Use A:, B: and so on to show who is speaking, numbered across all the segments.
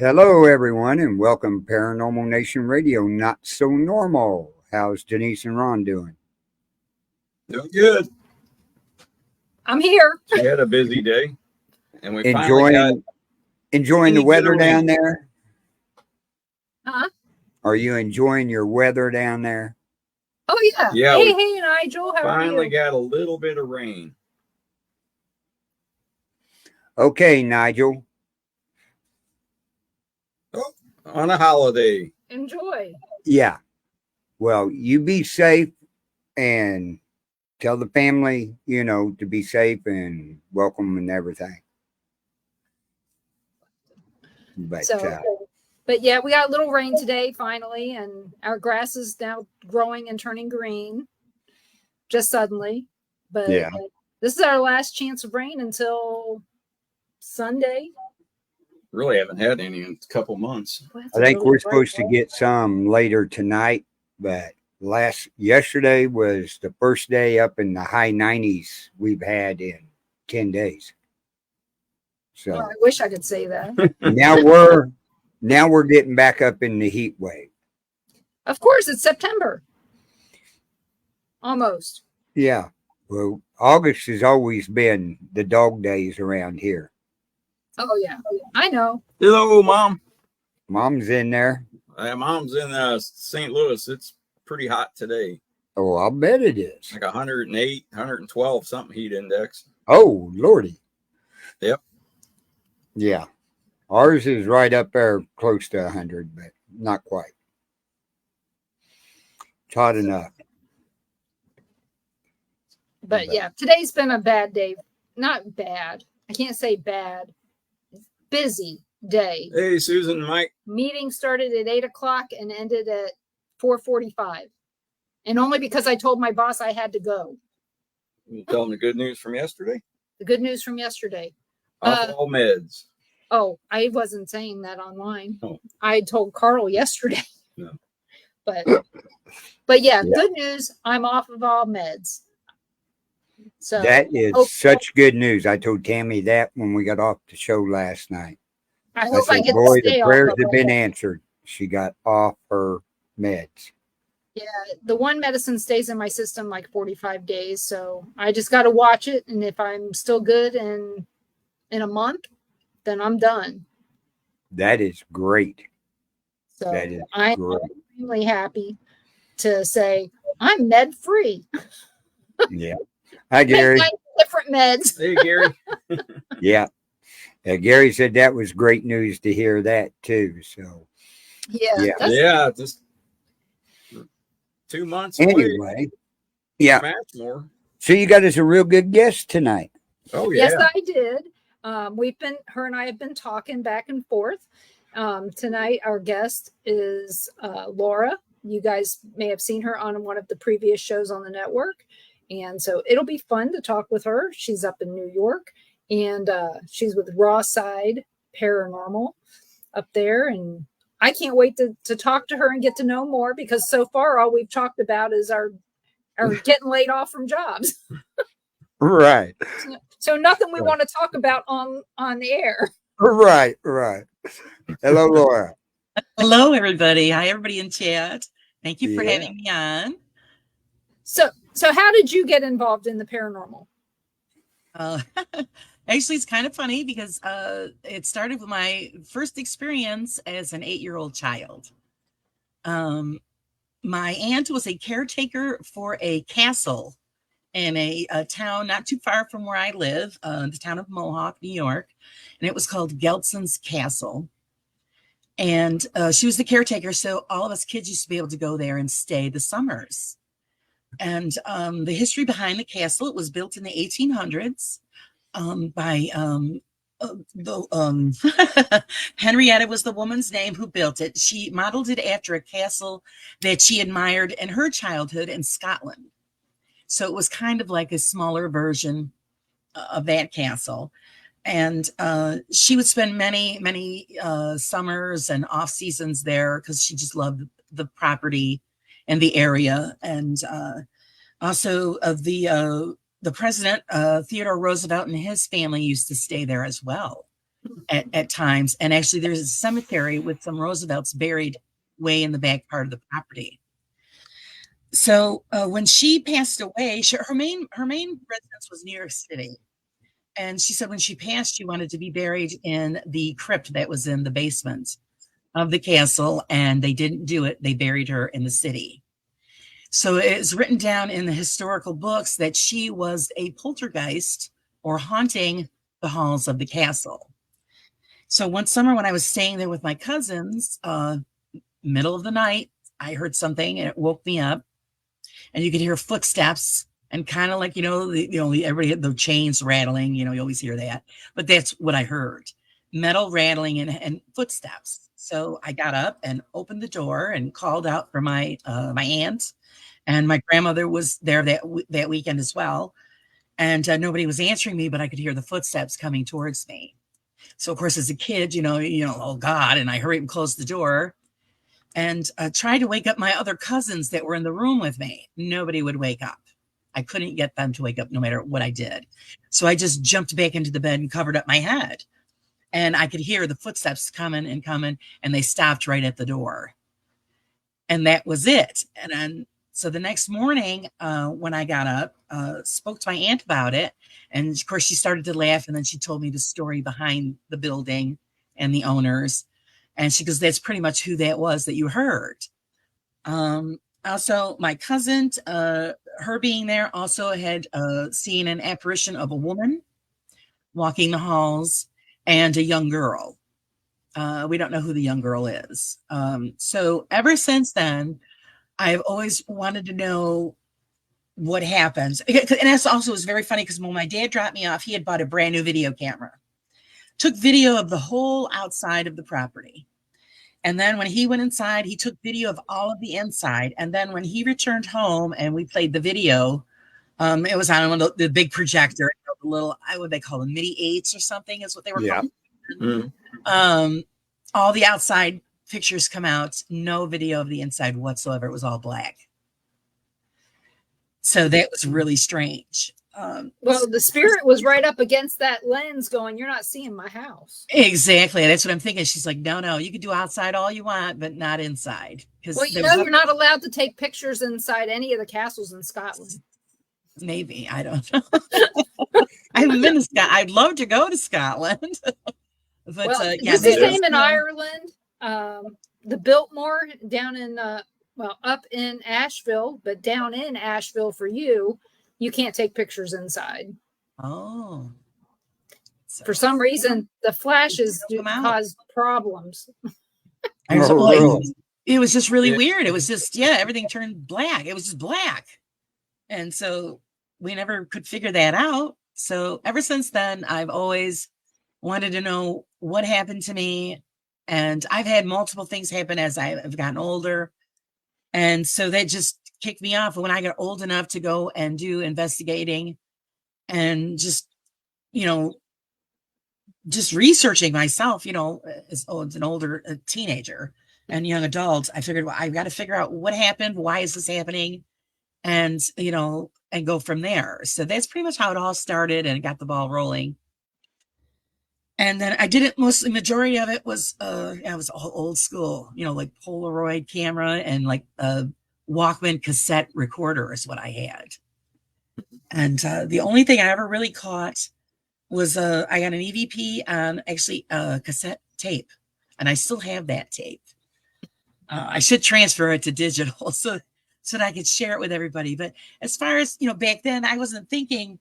A: Hello, everyone, and welcome Paranormal Nation Radio. Not so normal. How's Denise and Ron doing?
B: Doing good.
C: I'm here.
B: We had a busy day, and we
A: Enjoying the weather down there.
C: Huh?
A: Are you enjoying your weather down there?
C: Oh yeah.
B: Yeah.
C: Hey, Nigel. How are you?
B: Finally got a little bit of rain.
A: Okay, Nigel.
B: Oh, on a holiday.
C: Enjoy.
A: Yeah. Well, you be safe and tell the family, to be safe and welcome and everything.
C: But yeah, we got a little rain today finally, and our grass is now growing and turning green just suddenly. But
A: yeah,
C: this is our last chance of rain until Sunday.
B: Really haven't had any in a couple months.
A: I think we're supposed to get some later tonight, but yesterday was the first day up in the high 90s we've had in 10 days. So
C: I wish I could say that.
A: now we're getting back up in the heat wave.
C: Of course, it's September. Almost.
A: Yeah. Well, August has always been the dog days around here.
C: Oh yeah, I know.
B: Hello, Mom.
A: Mom's in there.
B: Mom's in St. Louis. It's pretty hot today.
A: Oh, I'll bet it is.
B: Like 108, 112 something heat index.
A: Oh, Lordy.
B: Yep.
A: Yeah. Ours is right up there close to 100, but not quite. It's hot enough.
C: But yeah, today's been a bad day. Not bad. I can't say bad. Busy day.
B: Hey, Susan and Mike.
C: Meeting started at 8:00 and ended at 4:45. And only because I told my boss I had to go.
B: You tell them the good news from yesterday?
C: The good news from yesterday.
B: Off all meds.
C: Oh, I wasn't saying that online.
B: Oh.
C: I told Carl yesterday.
B: No.
C: But yeah, good news. I'm off of all meds. So
A: that is such good news. I told Tammy that when we got off the show last night.
C: I hope I get
A: boy,
C: to stay
A: the prayers
C: off
A: have been answered. She got off her meds.
C: Yeah, the one medicine stays in my system like 45 days. So I just got to watch it. And if I'm still good in a month, then I'm done.
A: That is great.
C: So I'm extremely happy to say I'm med free.
A: Yeah. Hi, Gary.
C: Different meds.
B: Hey, Gary.
A: Yeah. Gary said that was great news to hear that too. So
C: yeah,
B: just 2 months
A: anyway.
B: Away.
A: Yeah.
B: More.
A: So you got us a real good guest tonight.
B: Oh yeah.
C: Yes, I did. Her and I have been talking back and forth. Tonight, our guest is Laura. You guys may have seen her on one of the previous shows on the network. And so it'll be fun to talk with her. She's up in New York, and she's with Raw Side Paranormal up there. And I can't wait to talk to her and get to know more, because so far all we've talked about is our getting laid off from jobs.
A: Right.
C: So nothing we want to talk about on the air.
A: Right. Hello, Laura.
D: Hello, everybody. Hi, everybody in chat. Thank you for having me on.
C: So how did you get involved in the paranormal?
D: Actually, it's kind of funny because it started with my first experience as an 8-year-old child. My aunt was a caretaker for a castle in a town not too far from where I live, the town of Mohawk, New York, and it was called Gelson's Castle. And she was the caretaker, so all of us kids used to be able to go there and stay the summers. And the history behind the castle, it was built in the 1800s by Henrietta was the woman's name who built it. She modeled it after a castle that she admired in her childhood in Scotland. So it was kind of like a smaller version of that castle. And she would spend many summers and off seasons there because she just loved the property and the area. And also of the president, Theodore Roosevelt, and his family used to stay there as well. at times. And actually, there's a cemetery with some Roosevelts buried way in the back part of the property. So when she passed away, her main residence was New York City. And she said when she passed, she wanted to be buried in the crypt that was in the basement of the castle, and they didn't do it. They buried her in the city. So it's written down in the historical books that she was a poltergeist or haunting the halls of the castle. So one summer when I was staying there with my cousins, middle of the night, I heard something and it woke me up, and you could hear footsteps and kind of like, everybody had the chains rattling, you always hear that, but that's what I heard. Metal rattling and footsteps. So I got up and opened the door and called out for my aunt, and my grandmother was there that weekend as well. And nobody was answering me, but I could hear the footsteps coming towards me. So of course, as a kid, oh God, and I hurried and closed the door and tried to wake up my other cousins that were in the room with me. Nobody would wake up. I couldn't get them to wake up no matter what I did. So I just jumped back into the bed and covered up my head. And I could hear the footsteps coming, and they stopped right at the door. And that was it. And then, so the next morning, when I got up, spoke to my aunt about it. And of course, she started to laugh. And then she told me the story behind the building and the owners. And she goes, that's pretty much who that was that you heard. Also, my cousin, her being there, also had seen an apparition of a woman walking the halls and a young girl. We don't know who the young girl is. So ever since then, I've always wanted to know what happens. And that's also was very funny because when my dad dropped me off, he had bought a brand new video camera, took video of the whole outside of the property. And then when he went inside, he took video of all of the inside. And then when he returned home and we played the video, it was on the big projector, the little, what they call them, mini 8s or something is what they were called. Mm-hmm. All the outside pictures come out, no video of the inside whatsoever. It was all black. So that was really strange.
C: Well, the spirit was right up against that lens going, you're not seeing my house.
D: Exactly. That's what I'm thinking. She's like, no, you can do outside all you want, but not inside.
C: Well, you're not allowed to take pictures inside any of the castles in Scotland.
D: Maybe. I don't know. I haven't been to Scotland. I'd love to go to Scotland. But
C: well, this is same in Ireland. The Biltmore down in, up in Asheville, but down in Asheville for you can't take pictures inside.
D: Oh.
C: For some reason, the flashes cause problems.
D: It was just really weird. It was just, everything turned black. It was just black. And so we never could figure that out. So ever since then, I've always wanted to know what happened to me. And I've had multiple things happen as I've gotten older. And so that just kicked me off when I got old enough to go and do investigating and just, just researching myself, as an older teenager and young adult. I figured, well, I've got to figure out what happened. Why is this happening? And, and go from there. So that's pretty much how it all started and got the ball rolling. And then I did it mostly, majority of it was, it was all old school, like Polaroid camera and like a Walkman cassette recorder is what I had. And the only thing I ever really caught was I got an EVP on actually a cassette tape. And I still have that tape. I should transfer it to digital so that I could share it with everybody. But as far as, back then, I wasn't thinking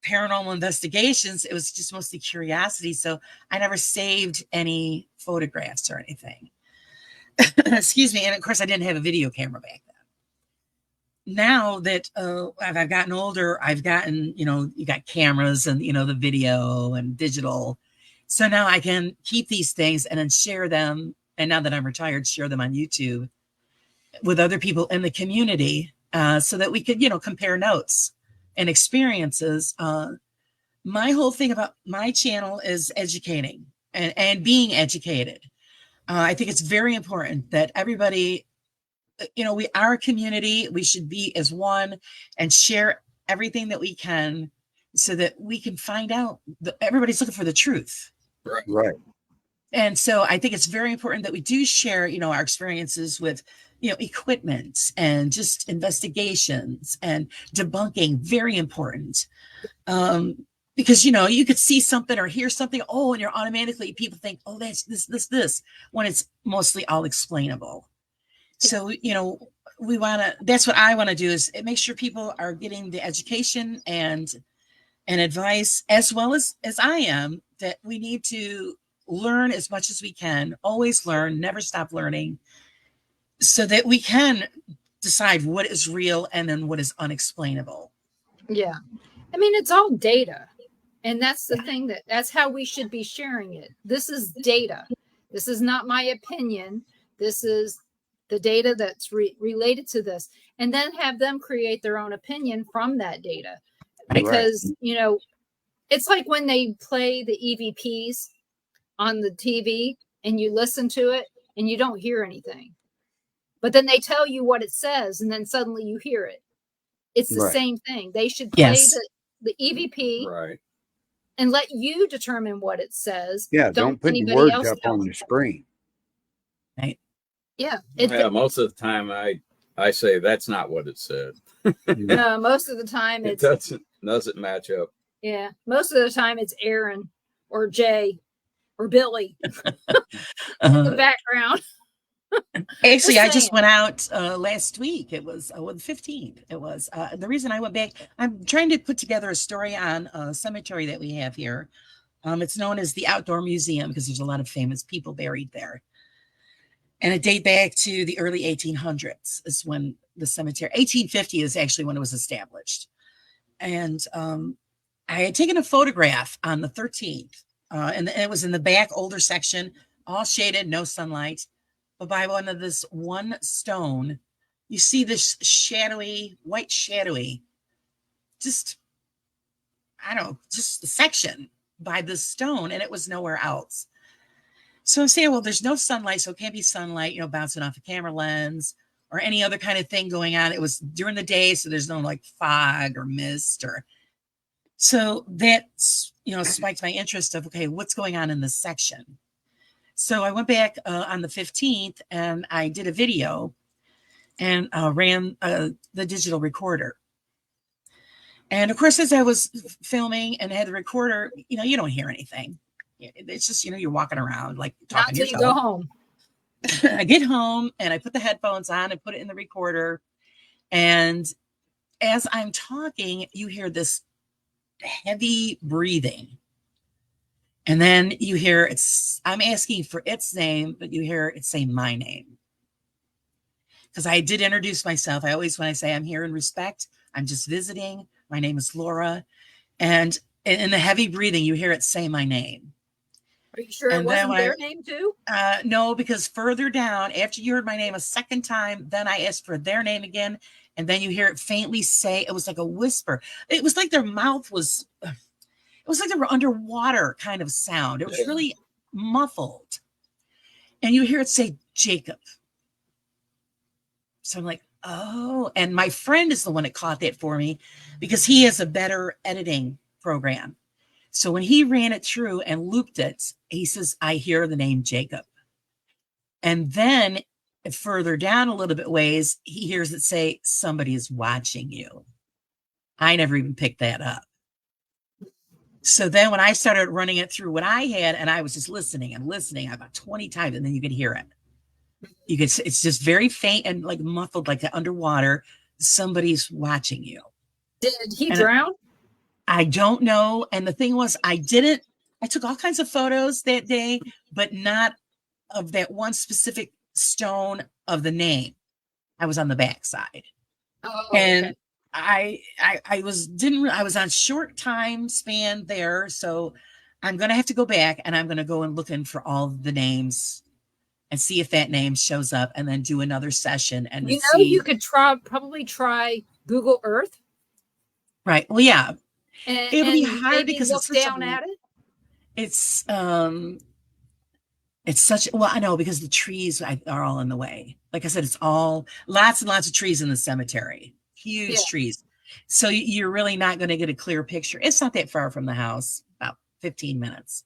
D: paranormal investigations. It was just mostly curiosity. So I never saved any photographs or anything. Excuse me. And of course, I didn't have a video camera back then. Now that I've gotten older, I've gotten, you got cameras and, the video and digital. So now I can keep these things and then share them. And now that I'm retired, share them on YouTube with other people in the community so that we could, compare notes and experiences. My whole thing about my channel is educating and being educated. I think it's very important that everybody, we are a community. We should be as one and share everything that we can so that we can find out that everybody's looking for the truth.
A: Right.
D: And so I think it's very important that we do share, our experiences with, equipment and just investigations and debunking. Very important. Because, you could see something or hear something. Oh, and you're automatically, people think, oh, that's this, when it's mostly all explainable. So, that's what I want to do is make sure people are getting the education and advice, as well as I am, that we need to learn as much as we can, always learn, never stop learning, so that we can decide what is real and then what is unexplainable.
C: Yeah. I mean, it's all data. And that's the thing, that's how we should be sharing it. This is data. This is not my opinion. This is the data that's related to this. And then have them create their own opinion from that data. Because, it's like when they play the EVPs on the TV and you listen to it and you don't hear anything. But then they tell you what it says and then suddenly you hear it. It's the same thing. They should play the EVP
B: Right.
C: and let you determine what it says.
A: Yeah, don't put the words up on the screen.
D: Right.
C: Yeah.
B: Most of the time I say that's not what it said.
C: No, most of the time
B: it doesn't match up.
C: Yeah. Most of the time it's Aaron or Jay or Billy in the background.
D: Actually, I just went out last week. It was the 15th. It was the reason I went back. I'm trying to put together a story on a cemetery that we have here. It's known as the Outdoor Museum because there's a lot of famous people buried there. And it dates back to the early 1800s is when the cemetery, 1850 is actually when it was established. And I had taken a photograph on the 13th, and it was in the back older section, all shaded, no sunlight. But by one stone, you see this white shadowy, just a section by this stone, and it was nowhere else. So I'm saying, well, there's no sunlight, so it can't be sunlight, bouncing off a camera lens or any other kind of thing going on. It was during the day, so there's no like fog or mist so that, spiked my interest of, okay, what's going on in this section? So I went back on the 15th and I did a video and ran the digital recorder. And of course, as I was filming and had the recorder, you don't hear anything. It's just, you're walking around like talking to yourself.
C: You go home.
D: I get home and I put the headphones on and put it in the recorder. And as I'm talking, you hear this heavy breathing. And then you hear I'm asking for its name, but you hear it say my name. Because I did introduce myself. When I say I'm here in respect, I'm just visiting. My name is Laura. And in the heavy breathing, you hear it say my name.
C: Are you sure it wasn't their name too?
D: No, because further down, after you heard my name a second time, then I asked for their name again. And then you hear it faintly say, it was like a whisper. It was like their mouth was, it was like they were underwater kind of sound. It was really muffled. And you hear it say Jacob. So I'm like, oh. And my friend is the one that caught that for me because he has a better editing program. So when he ran it through and looped it, he says, I hear the name Jacob. And then further down a little bit ways, he hears it say, somebody is watching you. I never even picked that up. So then when I started running it through what I had, and I was just listening about 20 times, and then you could hear it. It's just very faint and like muffled, like underwater. Somebody's watching you.
C: Did he drown?
D: I don't know. And the thing was, I took all kinds of photos that day, but not of that one specific stone of the name. I was on the backside.
C: Oh,
D: and
C: okay.
D: I was on short time span there. So I'm going to have to go back and I'm going to go and look in for all the names and see if that name shows up and then do another session. And
C: you could probably try Google Earth.
D: Right. Well, yeah.
C: It'll
D: be hard because
C: look down at it.
D: It's such, well, I know because the trees are all in the way. Like I said, it's all lots and lots of trees in the cemetery, huge trees. So you're really not going to get a clear picture. It's not that far from the house, about 15 minutes.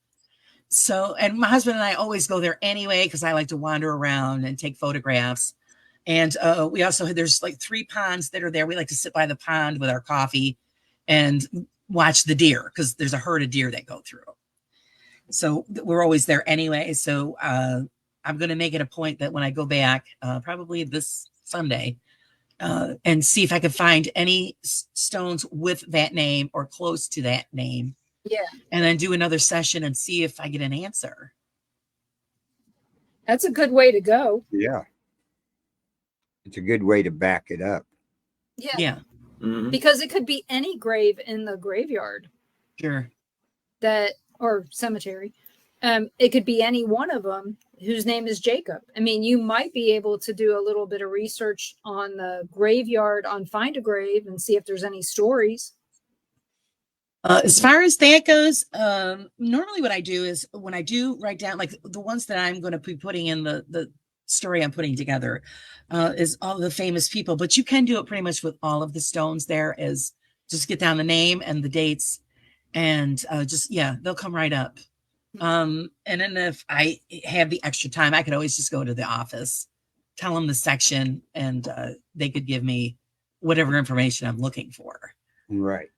D: So, and my husband and I always go there anyway because I like to wander around and take photographs. And we also there's like 3 ponds that are there. We like to sit by the pond with our coffee and watch the deer because there's a herd of deer that go through. So we're always there anyway. So I'm going to make it a point that when I go back, probably this Sunday, and see if I can find any stones with that name or close to that name.
C: Yeah.
D: And then do another session and see if I get an answer.
C: That's a good way to go.
A: Yeah. It's a good way to back it up.
C: Yeah.
D: Yeah.
B: Mhm.
C: Because it could be any grave in the graveyard
D: Sure.
C: or cemetery. It could be any one of them whose name is Jacob. I mean, you might be able to do a little bit of research on the graveyard on Find a Grave and see if there's any stories.
D: As far as that goes, normally what I do is when I do write down like the ones that I'm going to be putting in the story I'm putting together is all the famous people, but you can do it pretty much with all of the stones there is just get down the name and the dates and they'll come right up. And then if I have the extra time, I could always just go to the office, tell them the section and they could give me whatever information I'm looking for.
A: Right.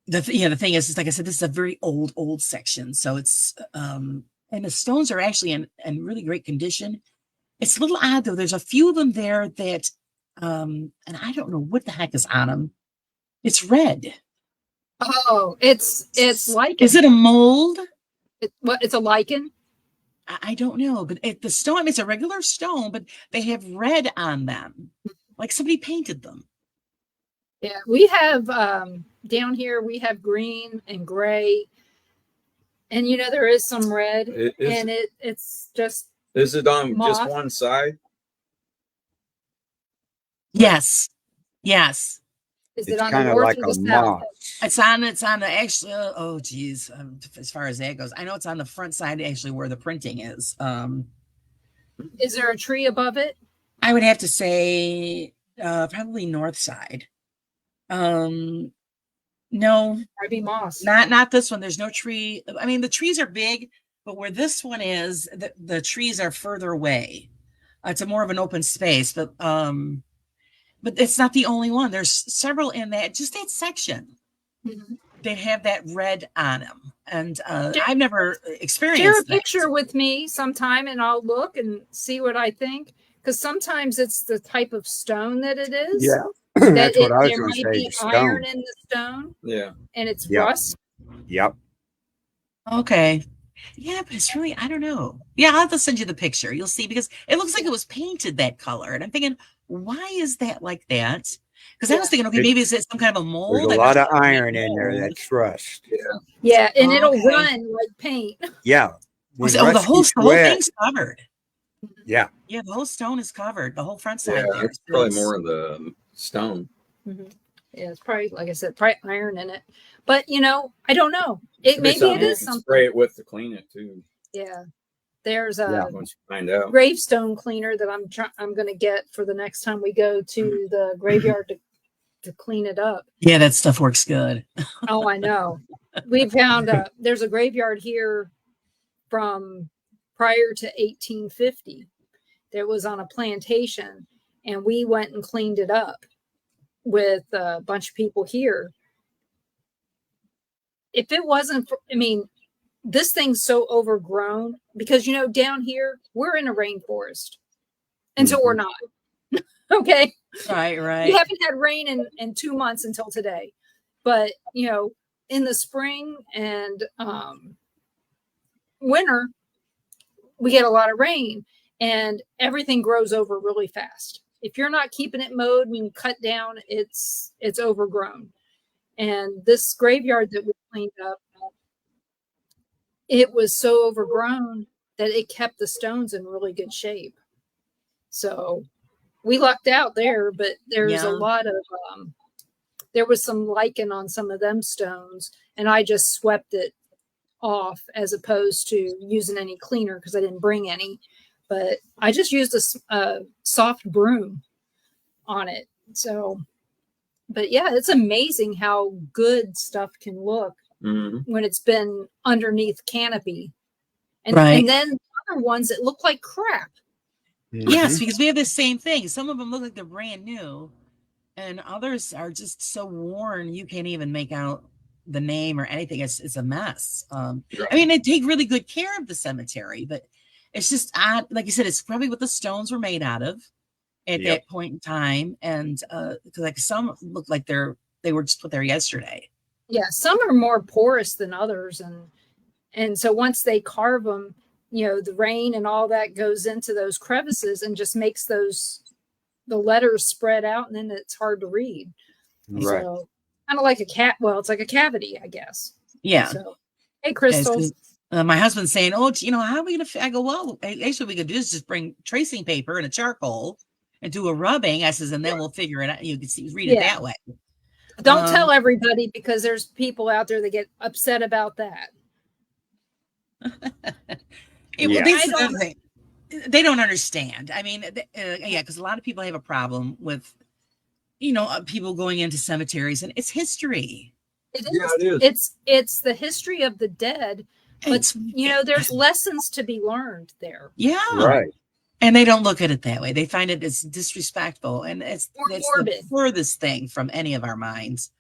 D: The thing is like I said, this is a very old section. So it's, and the stones are actually in really great condition. It's a little odd though. There's a few of them there that, and I don't know what the heck is on them. It's red.
C: Oh, it's lichen.
D: Is it a mold?
C: It's a lichen?
D: I don't know, but the stone, it's a regular stone, but they have red on them. Like somebody painted them.
C: Yeah, we have down here, we have green and gray. And there is some red. It's just.
B: Is it on
C: moss.
B: just one side?
D: Yes. Yes.
C: Is
A: It's
C: it on
A: kind
C: the
A: of
C: north
A: like
C: or the
A: a
C: south?
D: moss. It's on the actually, oh geez. As far as that goes, I know it's on the front side actually where the printing is.
C: Is there a tree above it?
D: I would have to say probably north side. No,
C: Might be moss.
D: not this one. There's no tree. I mean, the trees are big, but where this one is, the trees are further away. It's a more of an open space, but it's not the only one. There's several in that section that have that red on them, and I've never experienced.
C: Share a picture with me sometime, and I'll look and see what I think. Because sometimes it's the type of stone that it is.
A: Yeah. That's what I was
C: there
A: going
C: might
A: to say.
C: be
A: The stone.
C: iron in the stone,
B: Yeah.
C: and it's
A: Yep.
C: rust.
A: Yep.
D: Okay. Yeah, but it's really, I don't know. Yeah, I'll have to send you the picture. You'll see because it looks like it was painted that color. And I'm thinking, why is that like that? Because I was thinking, okay, maybe is it some kind of a mold?
A: There's a lot of iron in there that's rust.
C: Yeah, and it'll
D: Okay.
C: run like paint.
A: Yeah. When
D: the
A: rust
D: whole
A: gets wet-
D: thing's covered.
A: Yeah.
D: Yeah, the whole stone is covered. The whole front side.
B: Yeah,
D: there.
B: it's probably more of the stone.
C: Yeah, it's probably, like I said, probably iron in it. But I don't know. Maybe it
B: You
C: is
B: can
C: something.
B: spray it with to clean it too.
C: Yeah, there's a
B: Once you find out.
C: gravestone cleaner that I'm going to get for the next time we go to the graveyard to clean it up.
D: Yeah, that stuff works good.
C: Oh, I know. We found there's a graveyard here from prior to 1850 that was on a plantation, and we went and cleaned it up with a bunch of people here. If it wasn't for, this thing's so overgrown because down here we're in a rainforest until we're not. Okay.
D: Right.
C: We haven't had rain in 2 months until today. But in the spring and winter, we get a lot of rain and everything grows over really fast. If you're not keeping it mowed and cut down, it's overgrown. And this graveyard that we cleaned up, it was so overgrown that it kept the stones in really good shape. So we lucked out there, but there's a lot of, there was some lichen on some of them stones, and I just swept it off as opposed to using any cleaner because I didn't bring any. But I just used a soft broom on it. So, but yeah, it's amazing how good stuff can look
B: Mhm.
C: when it's been underneath canopy. And,
D: Right.
C: and then other ones that look like crap.
D: Yes,
A: Mhm.
D: because we have the same thing. Some of them look like they're brand new, and others are just so worn you can't even make out the name or anything. It's a mess. I mean, they take really good care of the cemetery, but it's just odd. Like you said, it's probably what the stones were made out of at
B: Yep.
D: that point in time, and because like some look like they were just put there yesterday.
C: Yeah, some are more porous than others, and so once they carve them, the rain and all that goes into those crevices and just makes the letters spread out, and then it's hard to read.
A: Right.
C: So kind of like a cat. Well, it's like a cavity, I guess.
D: Yeah.
C: So, hey,
D: Yes,
C: Crystal.
D: 'cause, my husband's saying, "Oh, how are we gonna?" I go, "Well, actually, we could do is just bring tracing paper and a charcoal and do a rubbing." I says, "And then we'll figure it out. You can read it
C: Yeah.
D: that way."
C: Don't tell everybody, because there's people out there that get upset about that.
A: Yeah.
D: This is the thing. They don't understand. I mean, yeah, because a lot of people have a problem with, people going into cemeteries, and it's history.
C: It is.
B: Yeah, it is.
C: It's the history of the dead, but
D: It's
C: there's lessons to be learned there.
D: yeah,
A: Right.
D: and they don't look at it that way. They find it as disrespectful, and that's the
C: morbid.
D: furthest thing from any of our minds.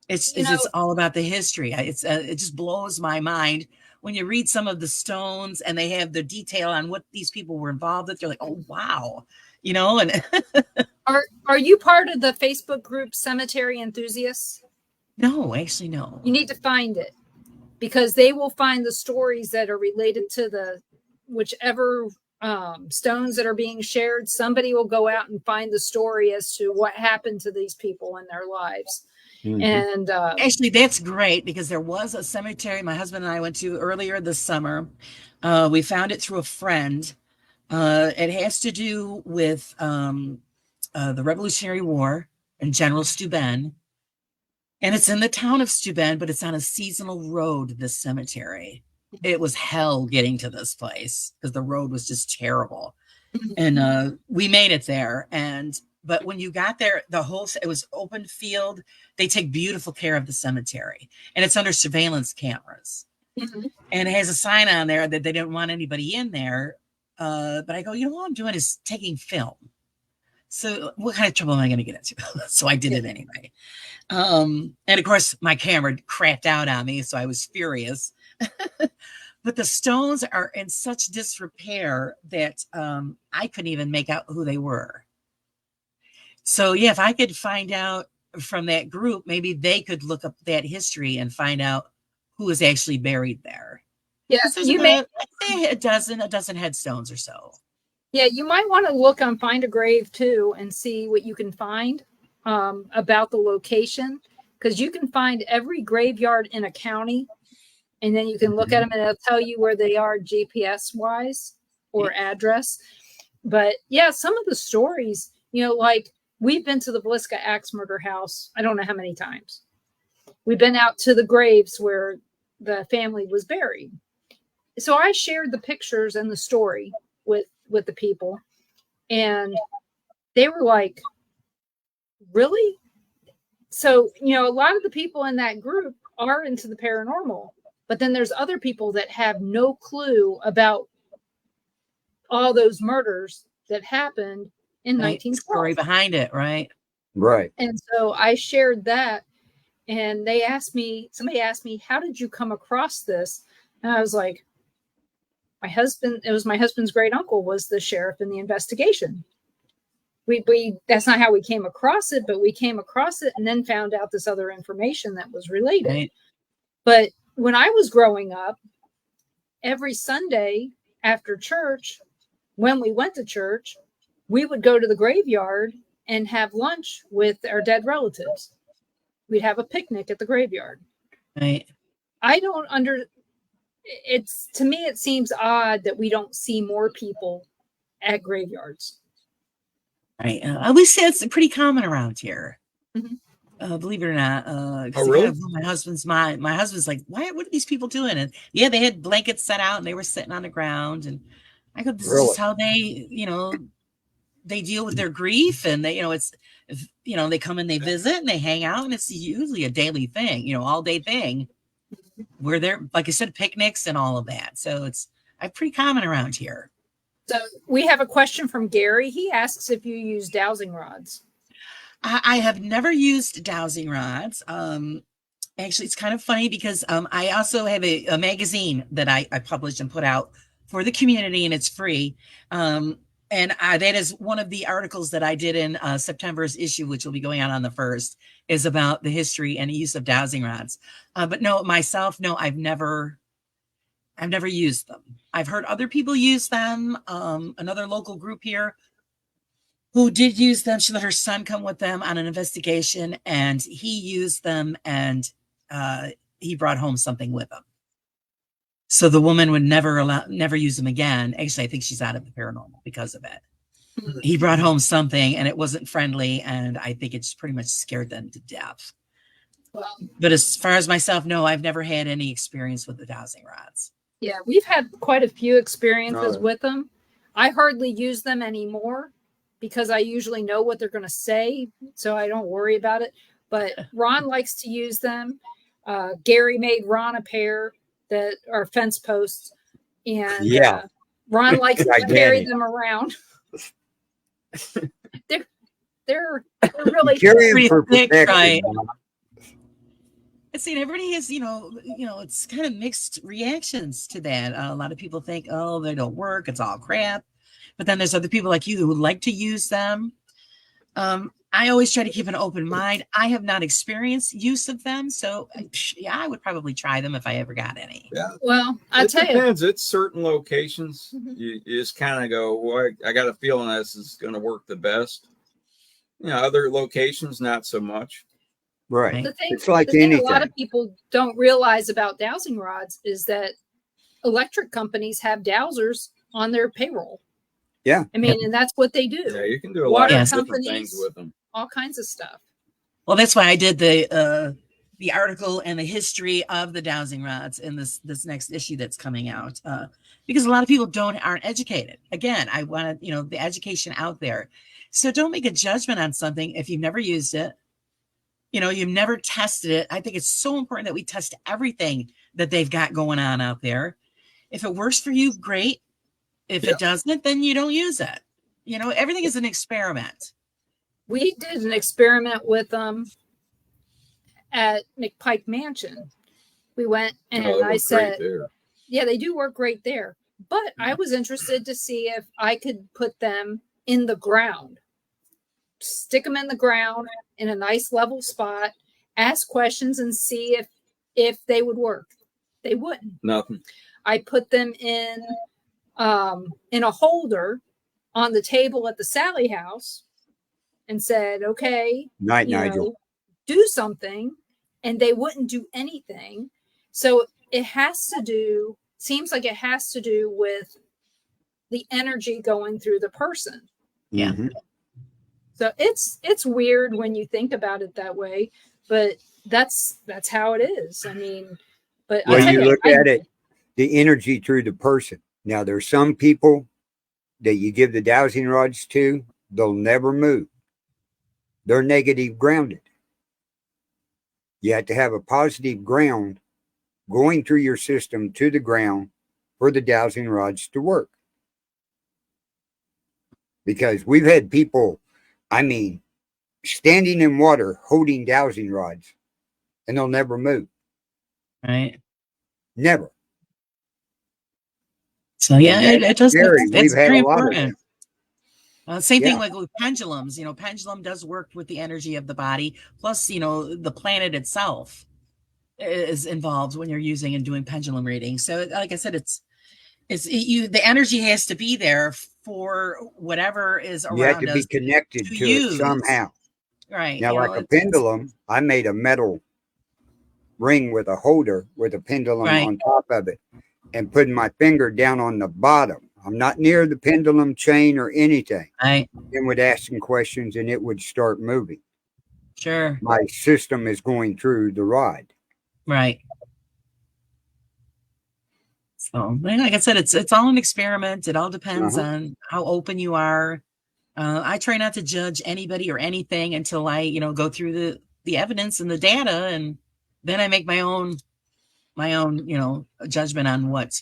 D: It's all about the history. It just blows my mind when you read some of the stones and they have the detail on what these people were involved with. You're like, oh wow, and
C: Are you part of the Facebook group Cemetery Enthusiasts?
D: no, actually no.
C: You need to find it, because they will find the stories that are related to the whichever stones that are being shared. Somebody will go out and find the story as to what happened to these people in their lives.
A: Mhm.
C: And
D: Actually, that's great, because there was a cemetery my husband and I went to earlier this summer. We found it through a friend. It has to do with the Revolutionary War and General Steuben. And it's in the town of Steuben, but it's on a seasonal road, this cemetery. It was hell getting to this place because the road was just terrible. And we made it there. But when you got there, it was open field. They take beautiful care of the cemetery, and it's under surveillance cameras.
C: Mhm.
D: And it has a sign on there that they didn't want anybody in there. But I go, all I'm doing is taking film. So what kind of trouble am I going to get into? So I did it anyway. And of course, my camera crapped out on me, so I was furious. But the stones are in such disrepair that I couldn't even make out who they were. So yeah, if I could find out from that group, maybe they could look up that history and find out who was actually buried there.
C: yeah,
D: There's
C: you may.
D: I'd say a dozen headstones or so.
C: Yeah, you might want to look on Find a Grave too and see what you can find about the location, because you can find every graveyard in a county, and then you can look at them and it'll tell you where they are GPS wise or address. But yeah, some of the stories, like we've been to the Bliska Axe Murder House, I don't know how many times. We've been out to the graves where the family was buried. So I shared the pictures and the story with the people, and they were like, really? So, a lot of the people in that group are into the paranormal, but then there's other people that have no clue about all those murders that happened in
D: Right?
C: 1912.
D: Story behind it, right?
A: Right.
C: And so I shared that, and somebody asked me, how did you come across this? And I was like, it was my husband's great uncle was the sheriff in the investigation. That's not how we came across it, but we came across it and then found out this other information that was related.
D: Right.
C: But when I was growing up, every Sunday after church, when we went to church, we would go to the graveyard and have lunch with our dead relatives. We'd have a picnic at the graveyard.
D: Right.
C: To me, it seems odd that we don't see more people at graveyards.
D: Right. We say it's pretty common around here.
C: Mhm.
D: Believe it or not.
B: Oh,
D: It
B: really?
D: kind of blew my husband's mind. My husband's like, what are these people doing? And yeah, they had blankets set out and they were sitting on the ground. And I go, this is just how they, they deal with their grief. And they, they come and they visit and they hang out, and it's usually a daily thing, all day thing. We're there, like I said, picnics and all of that. So it's pretty common around here.
C: So we have a question from Gary. He asks if you use dowsing rods.
D: I have never used dowsing rods. Actually, it's kind of funny because I also have a magazine that I published and put out for the community, and it's free. And that is one of the articles that I did in September's issue, which will be going out on the 1st, is about the history and use of dowsing rods. But no, myself, no, I've never used them. I've heard other people use them. Another local group here who did use them, she let her son come with them on an investigation, and he used them, and he brought home something with him. So the woman would never use them again. Actually, I think she's out of the paranormal because of it. He brought home something, and it wasn't friendly, and I think it just pretty much scared them to death.
C: Well,
D: but as far as myself, no, I've never had any experience with the dowsing rods.
C: Yeah, we've had quite a few experiences with them. I hardly use them anymore because I usually know what they're going to say, so I don't worry about it. But Ron likes to use them. Gary made Ron a pair that are fence posts, and Ron likes to carry them around. they're really
A: carrying for protection. Right.
D: See, everybody has, it's kind of mixed reactions to that. A lot of people think, oh, they don't work, it's all crap. But then there's other people like you who would like to use them. I always try to keep an open mind. I have not experienced use of them, so yeah, I would probably try them if I ever got any.
B: Yeah.
C: Well, it
B: depends. It's certain locations. You just kind of go, well, I got a feeling this is going to work the best. Other locations, not so much.
A: Right.
C: It's like anything. A lot of people don't realize about dowsing rods is that electric companies have dowsers on their payroll.
A: Yeah.
C: I mean, and that's what they do.
B: Yeah, you can do a lot of different things with them.
C: All kinds of stuff.
D: Well, that's why I did the article and the history of the dowsing rods in this next issue that's coming out, because a lot of people aren't educated. Again, I want the education out there. So don't make a judgment on something if you've never used it. You've never tested it. I think it's so important that we test everything that they've got going on out there. If it works for you, great. If it doesn't, then you don't use it. Everything is an experiment.
C: We did an experiment with them at McPike Mansion. We went and I said, yeah, they do work great there. But I was interested to see if I could put them in the ground. Stick them in the ground in a nice level spot, ask questions and see if they would work. They wouldn't.
B: Nothing.
C: I put them in a holder on the table at the Sally house and said, okay,
A: Nigel,
C: do something. And they wouldn't do anything. So it seems like it has to do with the energy going through the person.
D: Yeah.
A: Mm-hmm.
C: So it's weird when you think about it that way, but that's how it is. I mean, but
A: when you look at it, the energy through the person. Now, there's some people that you give the dowsing rods to, they'll never move. They're negative grounded. You have to have a positive ground going through your system to the ground for the dowsing rods to work. Because we've had people, standing in water holding dowsing rods, and they'll never move.
D: Right.
A: Never.
D: So yeah, it does. It's very important. Same thing like with pendulums. Pendulum does work with the energy of the body. Plus, the planet itself is involved when you're using and doing pendulum readings. So, like I said, the energy has to be there for whatever is around us.
A: You have to be connected to it somehow.
D: Right.
A: Now, like a pendulum, I made a metal ring with a holder with a pendulum on top of it and putting my finger down on the bottom. I'm not near the pendulum chain or anything.
D: Right.
A: And would ask some questions and it would start moving.
D: Sure.
A: My system is going through the rod.
D: Right. So, like I said, it's all an experiment. It all depends on how open you are. I try not to judge anybody or anything until I, go through the evidence and the data, and then I make my own my own, judgment on what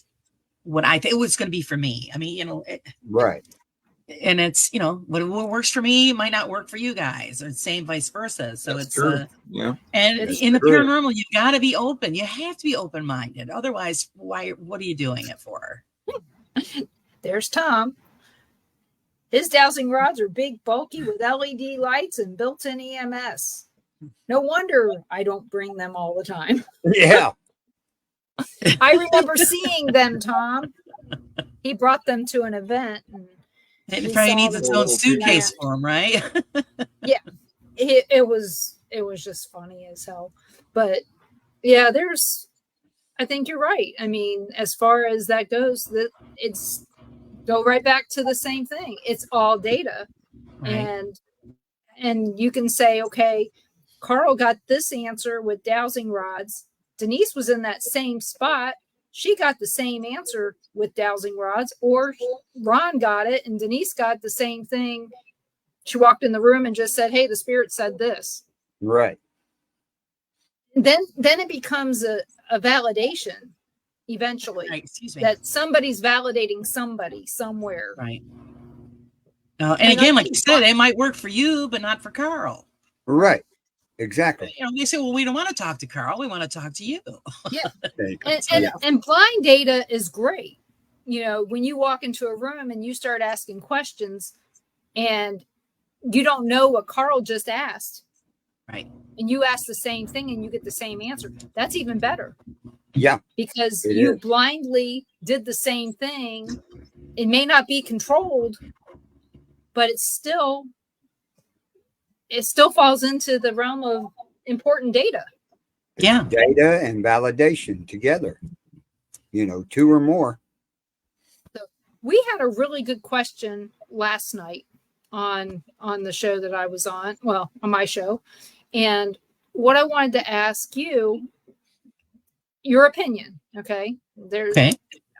D: I think it was going to be for me. I mean,
A: Right.
D: and it's, what works for me might not work for you guys, or same vice versa. So
B: That's
D: it's
B: true. Yeah.
D: and
C: It's
D: in the
A: true.
D: paranormal, you've got to be open. You have to be open-minded. Otherwise, what are you doing it for?
C: There's Tom. His dowsing rods are big, bulky with LED lights and built-in EMS. No wonder I don't bring them all the time.
A: Yeah.
C: I remember seeing them, Tom. He brought them to an event. And
D: It
C: we
D: probably
C: saw
D: needs
C: them
D: its
C: in
D: own
C: the
D: suitcase
C: plant.
D: for him, right?
C: It was just funny as hell. But yeah, I think you're right. I mean, as far as that goes, that it's go right back to the same thing. It's all data.
D: Right.
C: And you can say, okay, Carl got this answer with dowsing rods. Denise was in that same spot. She got the same answer with dowsing rods, or Ron got it and Denise got the same thing. She walked in the room and just said, hey, the spirit said this.
A: Right.
C: Then it becomes a validation eventually,
D: Right. Excuse me.
C: that somebody's validating somebody somewhere.
D: Right. And
C: And
D: again, like you said, it might work for you, but not for Carl.
A: Right. Exactly.
D: They say, well, we don't want to talk to Carl. We want to talk to you.
C: And blind data is great. When you walk into a room and you start asking questions and you don't know what Carl just asked.
D: Right.
C: And you ask the same thing and you get the same answer. That's even better.
A: Yeah.
C: Because
A: It
C: you
A: is.
C: blindly did the same thing. It may not be controlled, but it still falls into the realm of important data.
D: Yeah.
A: Data and validation together. Two or more.
C: So we had a really good question last night on the show that I was on, well, on my show. And what I wanted to ask you, your opinion, okay?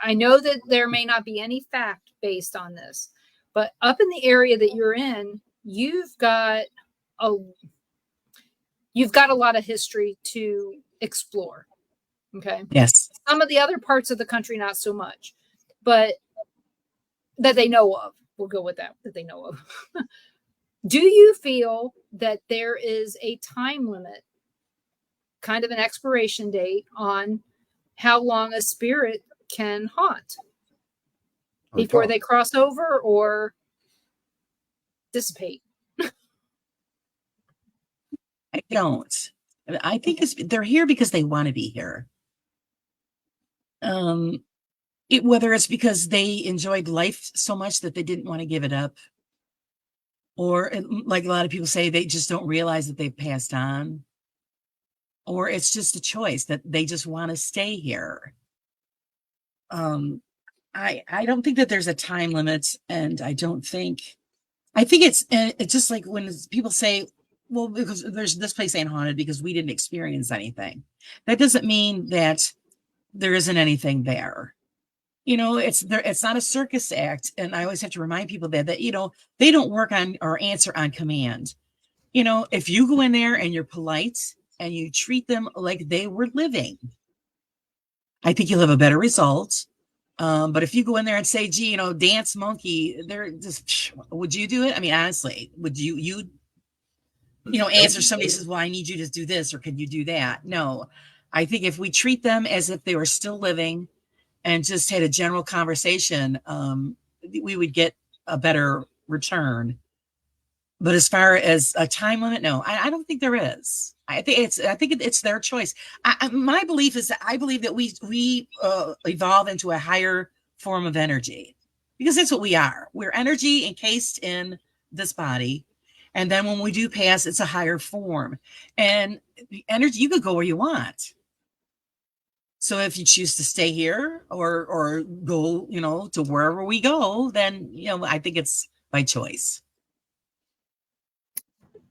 C: I know that there may not be any fact based on this, but up in the area that you're in, you've got a lot of history to explore. Okay.
D: Yes.
C: Some of the other parts of the country, not so much, but that they know of. We'll go with that they know of. Do you feel that there is a time limit, kind of an expiration date on how long a spirit can haunt before they cross over or dissipate?
D: I don't. I think they're here because they want to be here. Whether it's because they enjoyed life so much that they didn't want to give it up, or like a lot of people say, they just don't realize that they've passed on, or it's just a choice that they just want to stay here. I don't think that there's a time limit, and I think it's just like when people say, well, because this place ain't haunted because we didn't experience anything. That doesn't mean that there isn't anything there. It's not a circus act. And I always have to remind people that they don't work on or answer on command. If you go in there and you're polite and you treat them like they were living, I think you'll have a better result. But if you go in there and say, gee, dance monkey, they're just, would you do it? I mean, honestly, would you answer somebody says, well, I need you to do this, or could you do that? No, I think if we treat them as if they were still living and just had a general conversation, we would get a better return. But as far as a time limit, no, I don't think there is. I think it's their choice. My belief is that I believe that we evolve into a higher form of energy, because that's what we are. We're energy encased in this body. And then when we do pass, it's a higher form. And the energy, you could go where you want. So if you choose to stay here or go, to wherever we go, then, I think it's by choice.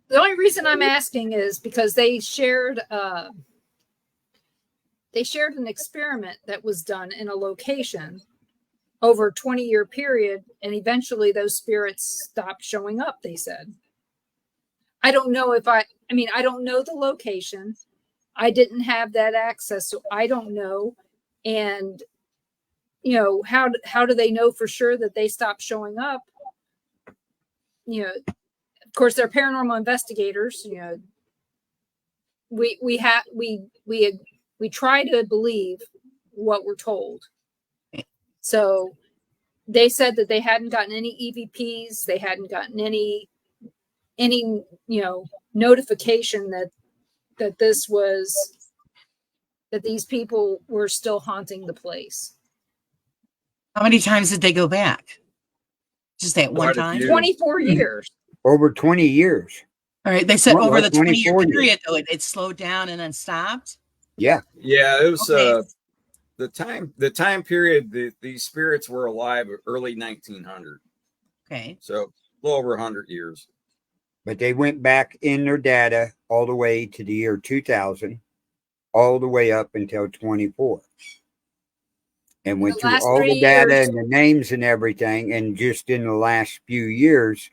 C: The only reason I'm asking is because they shared an experiment that was done in a location over a 20-year period, and eventually those spirits stopped showing up, they said. I don't know I don't know the location. I didn't have that access, so I don't know. And how do they know for sure that they stopped showing up? Of course, they're paranormal investigators. We try to believe what we're told. So they said that they hadn't gotten any EVPs, they hadn't gotten any notification that these people were still haunting the place.
D: How many times did they go back? Just that one
B: Quite a
D: time?
B: few.
C: 24 years.
A: Over 20 years.
D: All right. They said
A: Well,
D: over the 20-year
A: 24 years.
D: period, though, it slowed down and then stopped.
A: Yeah.
B: Yeah, it was
D: Okay.
B: the time period these spirits were alive early 1900.
D: Okay.
B: So a little over 100 years.
A: But they went back in their data all the way to the year 2000, all the way up until 24. And went
C: The
A: through
C: last
A: all
C: 3
A: the data
C: years.
A: and the names and everything. And just in the last few years,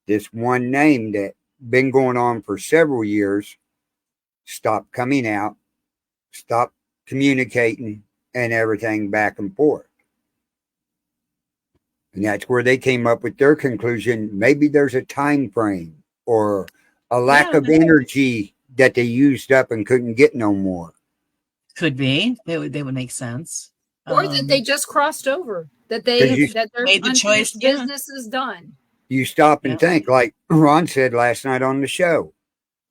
A: this one name that been going on for several years stopped coming out, stopped communicating and everything back and forth. And that's where they came up with their conclusion. Maybe there's a time frame or a lack of energy that they used up and couldn't get no more.
D: Could be. They would make sense.
C: Or that they just crossed over, that their
D: made the choice,
C: unfinished
D: yeah.
C: business is done.
A: You stop and
D: Yeah.
A: think, like Ron said last night on the show.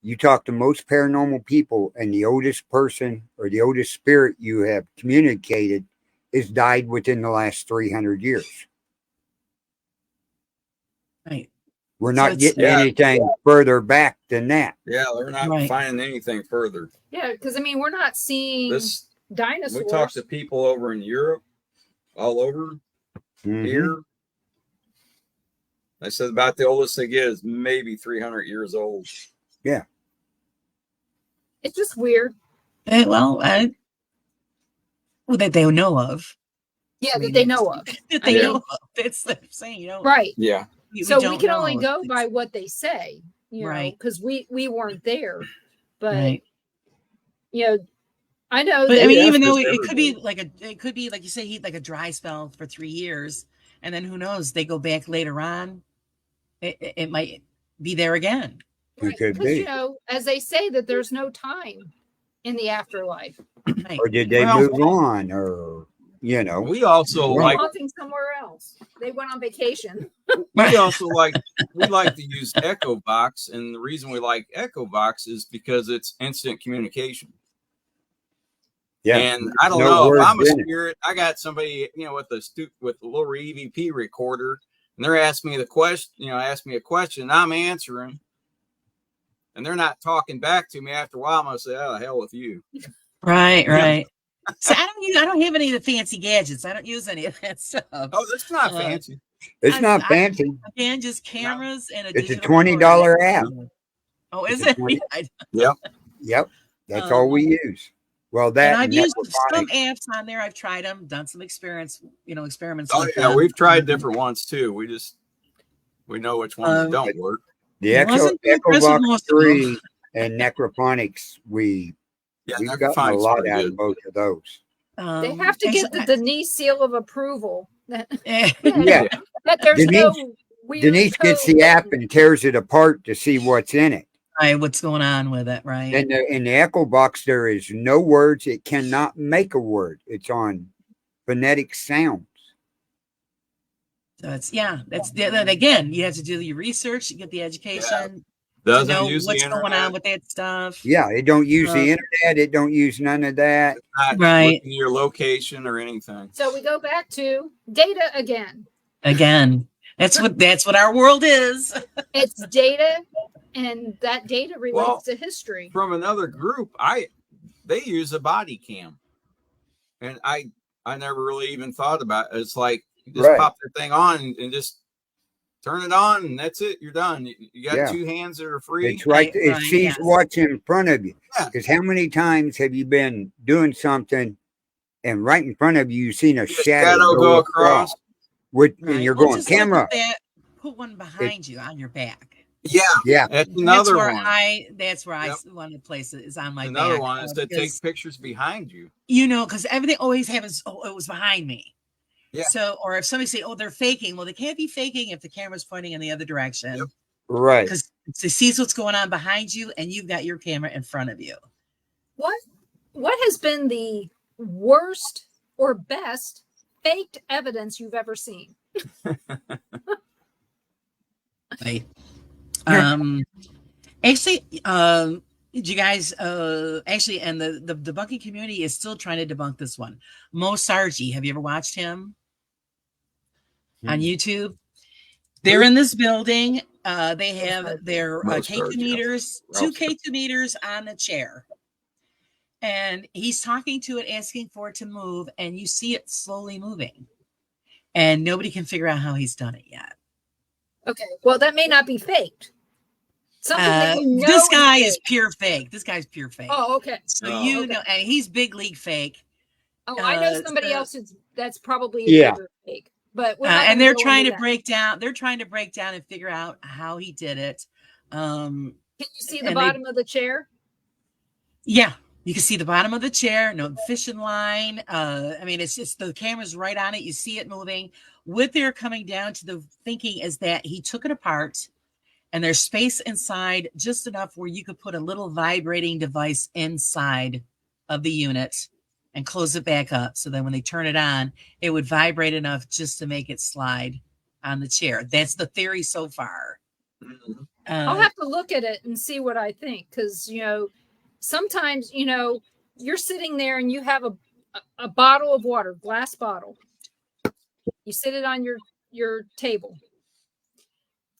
A: You talk to most paranormal people, and the oldest person or the oldest spirit you have communicated is died within the last 300 years.
D: Right.
A: We're
D: So
A: not
D: it's-
A: getting
B: Yeah.
A: anything further back than that.
B: Yeah, they're not
D: Right.
B: finding anything further.
C: Yeah, because we're not seeing
B: This
C: dinosaurs.
B: we talked to people over in Europe, all over
A: Mhm.
B: here. I said about the oldest they get is maybe 300 years old.
C: It's just weird.
D: Well, that they know of.
C: Yeah,
D: I mean,
C: that they know of.
D: That they
B: Yeah.
D: know of. That's what I'm saying.
C: Right.
B: Yeah.
C: So we
D: don't
C: can only
D: know.
C: go by what they say,
D: Right.
C: because we weren't there. But
D: Right.
C: I know
D: But
C: that
D: I mean,
B: Yeah,
D: even though
B: that's
D: it could be
B: everybody.
D: it could be like you say, like a dry spell for 3 years, and then who knows? They go back later on. It might be there again.
A: It could
C: because
A: be.
C: as they say that there's no time in the afterlife.
D: Right.
A: Or did they
B: Well-
A: move on? Or,
B: We also
A: Well,
B: like
C: Haunting somewhere else. They went on vacation.
B: we also like to use Echo Box, and the reason we like Echo Box is because it's instant communication.
A: yeah.
B: And I don't
A: No
B: know if
A: words
B: I'm a
A: in it.
B: spirit. I got somebody, with a little EVP recorder, and they're asking me the question. Ask me a question, and I'm answering, and they're not talking back to me. After a while, I'm gonna say, "Oh, the hell with you."
D: Right. So I don't have any of the fancy gadgets. I don't use any of that stuff.
B: Oh, that's not
D: Uh,
B: fancy.
A: It's not
D: I-
A: fancy.
D: Again, just cameras and a
A: It's a
D: digital
A: $20
D: recorder.
A: app.
D: Oh, is
A: It's a
D: it?
A: 20
B: Yep.
A: Yep. That's all we use. Well, that
D: And I've
A: and
D: used some
A: necrophonics.
D: apps on there. I've tried them, done some experiments with
B: Oh yeah,
D: them.
B: we've tried different ones too. We know which ones don't work.
A: The
D: It wasn't too
A: Echo
D: impressive,
A: Box
D: most of them.
A: 3 and necrophonics, we've
B: Yeah,
A: gotten a
B: necrophonics
A: lot
B: pretty
A: out
B: good.
A: of both of those.
C: They have to get the Denise seal of approval. That
A: Yeah.
C: that there's no weird
A: Denise gets
C: code
A: the
C: that-
A: app and tears it apart to see what's in it.
D: Right, what's going on with it, right?
A: And in the Echo Box, there is no words. It cannot make a word. It's on phonetic sounds.
D: So that's again, you have to do your research, you get the education, to
B: Doesn't
D: know
B: use
D: what's
B: the
D: going
B: internet.
D: on with that stuff.
A: Yeah, it don't use the
D: Uh,
A: internet. It don't use none of that.
B: Not
D: Right.
B: looking at your location or anything.
C: So we go back to data again.
D: Again, that's what our world is.
C: It's data, and that data relates
B: Well,
C: to history.
B: From another group, they use a body cam, and I never really even thought about it. It's like you just
A: Right.
B: pop that thing on and just turn it on, and that's it. You're done. You got
A: Yeah.
B: 2 hands that are free.
A: It's right. It
D: Right,
A: sees
D: yes.
A: what's in front of you.
B: Yeah.
A: Because how many times have you been doing something and right in front of you, you've seen a
B: See a
A: shadow
B: go across.
A: and
D: Right.
A: you're
D: Well,
A: going,
D: just look at
A: camera.
D: that. Put one behind you on your back.
B: Yeah,
A: Yeah.
B: that's another one.
D: That's where
B: Yep.
D: I want to place it, is on my
B: Another
D: back.
B: one is to
D: Because,
B: take pictures behind you.
D: because everything always happens. Oh, it was behind me.
B: Yeah.
D: So, or if somebody say, "Oh, they're faking," well, they can't be faking if the camera's pointing in the other direction.
B: Yep.
A: Right.
D: Because it sees what's going on behind you, and you've got your camera in front of you.
C: What has been the worst or best faked evidence you've ever seen?
D: Right. Actually, did you guys actually, and the debunking community is still trying to debunk this one. Mo Sargi, have you ever watched him on YouTube? They're in this building. They have their K2 meters, two K2 meters on the chair. And he's talking to it, asking for it to move, and you see it slowly moving. And nobody can figure out how he's done it yet.
C: Okay, well, that may not be faked. Something that you know
D: this guy
C: is
D: is pure fake. This guy's pure fake.
C: Oh, okay.
D: So
C: okay.
D: know, and he's big league fake.
C: Oh, I know somebody else that's probably a
A: Yeah.
C: bigger fake. But we're
D: and they're trying to break down. They're trying to break down and figure out how he did it.
C: Can you see the bottom of the chair?
D: Yeah, you can see the bottom of the chair. No fishing line. I mean, it's just the camera's right on it. You see it moving. What they're coming down to the thinking is that he took it apart, and there's space inside just enough where you could put a little vibrating device inside of the unit and close it back up. So then when they turn it on, it would vibrate enough just to make it slide on the chair. That's the theory so far.
C: I'll have to look at it and see what I think. Because, sometimes, you're sitting there and you have a bottle of water, glass bottle. You sit it on your table.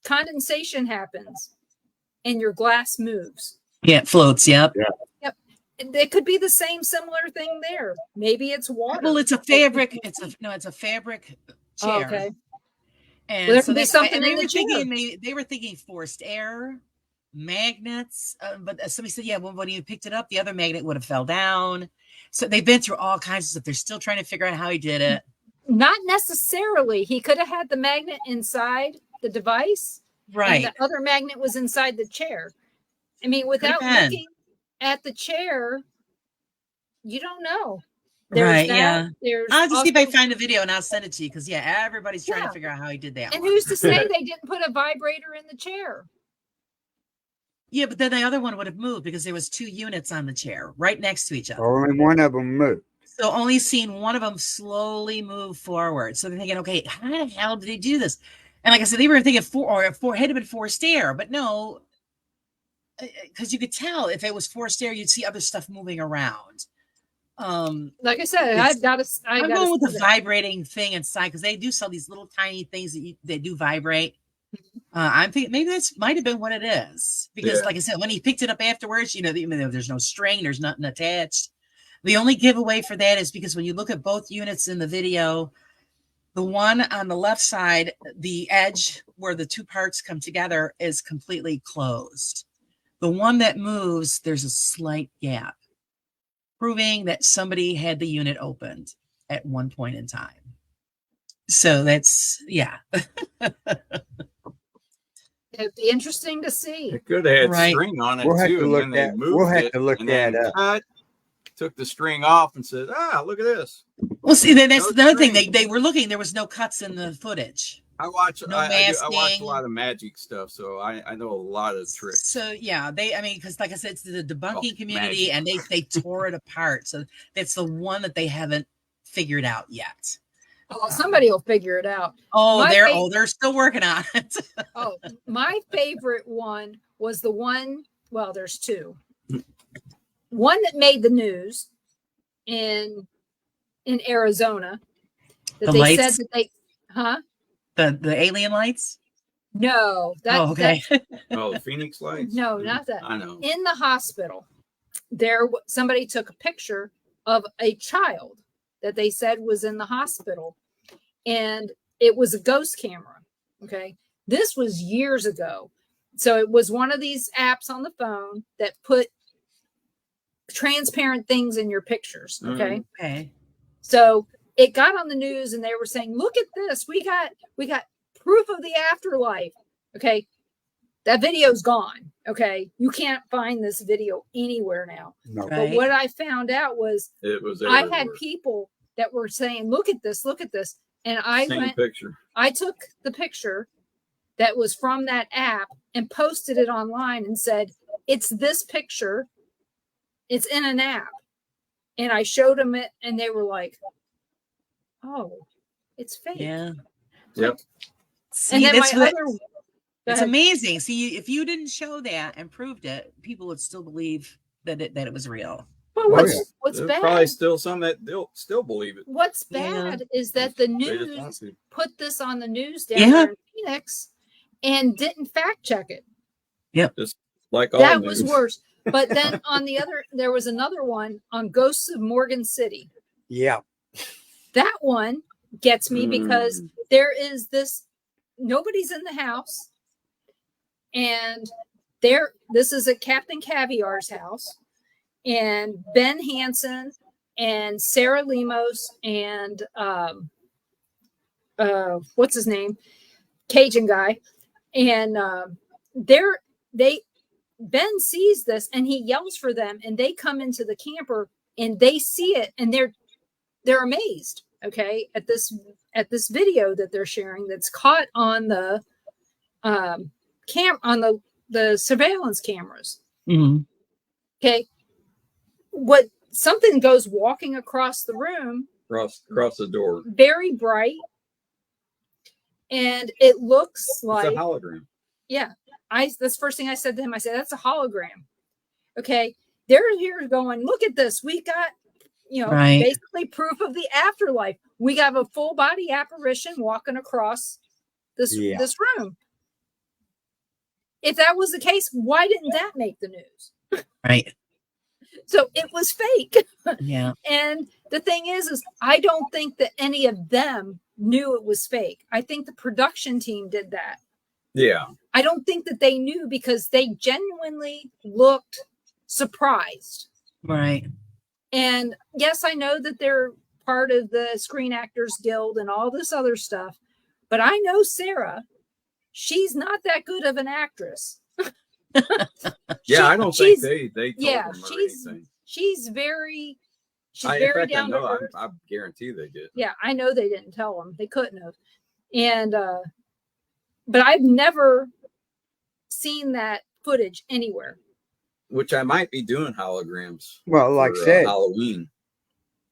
C: Condensation happens and your glass moves.
D: Yeah, it floats. Yep.
A: Yeah.
C: It could be the similar thing there. Maybe it's water.
D: Well, it's a fabric. It's a fabric chair.
C: Okay.
D: And
C: there
D: so
C: could be something
D: they
C: in
D: were
C: the chair.
D: thinking they were thinking forced air, magnets. But somebody said, yeah, well, when you picked it up, the other magnet would have fell down. So they've been through all kinds of stuff. They're still trying to figure out how he did it.
C: Not necessarily. He could have had the magnet inside the device.
D: Right.
C: And the other magnet was inside the chair. I mean, without looking at the chair, you don't know.
D: There's yeah. I'll just see if I find a video and I'll send it to you, because everybody's trying to figure out how he did that.
C: And who's to say they didn't put a vibrator in the chair?
D: Yeah, but then the other one would have moved because there was two units on the chair right next to each other.
A: Only one of them moved.
D: So only seen one of them slowly move forward. So they're thinking, okay, how the hell did he do this? And like I said, they were thinking had been forced air, but no, because you could tell if it was forced air, you'd see other stuff moving around.
C: Like I said, I'm
D: going with the vibrating thing inside, because they do sell these little tiny things that do vibrate. I'm thinking maybe that's might have been what it is, because like I said, when he picked it up afterwards, there's no string, there's nothing attached. The only giveaway for that is because when you look at both units in the video, the one on the left side, the edge where the two parts come together is completely closed. The one that moves, there's a slight gap, proving that somebody had the unit opened at one point in time. So that's,
C: It'd be interesting to see.
B: It could have had string on it
A: we'll
B: too.
A: We'll have to look that up.
B: Took the string off and said, look at this.
D: Well, see, that's the other thing. They were looking, there was no cuts in the footage.
B: I watch
D: no
B: I watch a lot of magic stuff, so I know a lot of tricks.
D: So because like I said, it's the debunking community, and they tore it apart. So that's the one that they haven't figured out yet.
C: Oh, somebody will figure it out.
D: They're still working on it.
C: My favorite one was the one. Well, there's two. One that made the news in Arizona. That
D: the
C: they
D: lights?
C: said that they,
D: the alien lights?
C: No.
D: Okay.
B: The Phoenix lights?
C: No, not that.
B: I know.
C: In the hospital, somebody took a picture of a child that they said was in the hospital, and it was a ghost camera. Okay. This was years ago. So it was one of these apps on the phone that put transparent things in your pictures. Okay.
D: Okay.
C: So it got on the news and they were saying, look at this. We got proof of the afterlife. Okay. That video's gone. Okay. You can't find this video anywhere now.
A: No.
C: But
D: Right.
C: what I found out was
B: It was
C: I
B: everywhere.
C: had people that were saying, look at this. And
B: Same picture.
C: I took the picture that was from that app and posted it online and said, it's this picture. It's in an app. And I showed them it and they were like, oh, it's fake.
D: Yeah.
B: Yep.
D: See,
C: And then
D: that's
C: my
D: what,
C: other, go
D: it's
C: ahead.
D: amazing. See, if you didn't show that and proved it, people would still believe that it was real.
C: Well,
A: Oh,
C: what's,
A: yeah.
C: what's
B: There's
C: bad?
B: probably still some that they'll still believe it.
C: What's
D: Yeah.
C: bad is that the
B: They just want
C: news
B: to.
C: put this on the news down
D: Yeah.
C: there in Phoenix and didn't fact check it.
B: Like all
C: That
B: news.
C: was worse. But then on the other, there was another one on Ghosts of Morgan City.
A: Yeah.
C: That one gets me because
D: Mm.
C: there is this, nobody's in the house. And this is at Captain Caviar's house. And Ben Hansen and Sarah Lemos and what's his name? Cajun guy. And Ben sees this and he yells for them and they come into the camper and they see it and they're amazed, okay, at this video that they're sharing that's caught on the on the surveillance cameras.
D: Mhm.
C: Okay. Something goes walking across the room,
B: Across the door.
C: very bright, and it looks
B: It's
C: like
B: a hologram.
C: yeah. That's the first thing I said to him. I said, that's a hologram. Okay. They're here going, look at this. We got,
D: Right.
C: basically proof of the afterlife. We got a full body apparition walking across this room. If that was the case, why didn't that make the news?
D: Right.
C: So it was fake.
D: Yeah.
C: And the thing is I don't think that any of them knew it was fake. I think the production team did that.
B: Yeah.
C: I don't think that they knew because they genuinely looked surprised.
D: Right.
C: And yes, I know that they're part of the Screen Actors Guild and all this other stuff, but I know Sarah, she's not that good of an actress.
B: I don't think they told
C: yeah,
B: them or anything.
C: She's very
B: In fact,
C: down to earth.
B: I guarantee they did.
C: Yeah, I know they didn't tell them. They couldn't have. And but I've never seen that footage anywhere.
B: Which I might be doing holograms.
A: Well, like
B: for,
A: I said,
B: Halloween.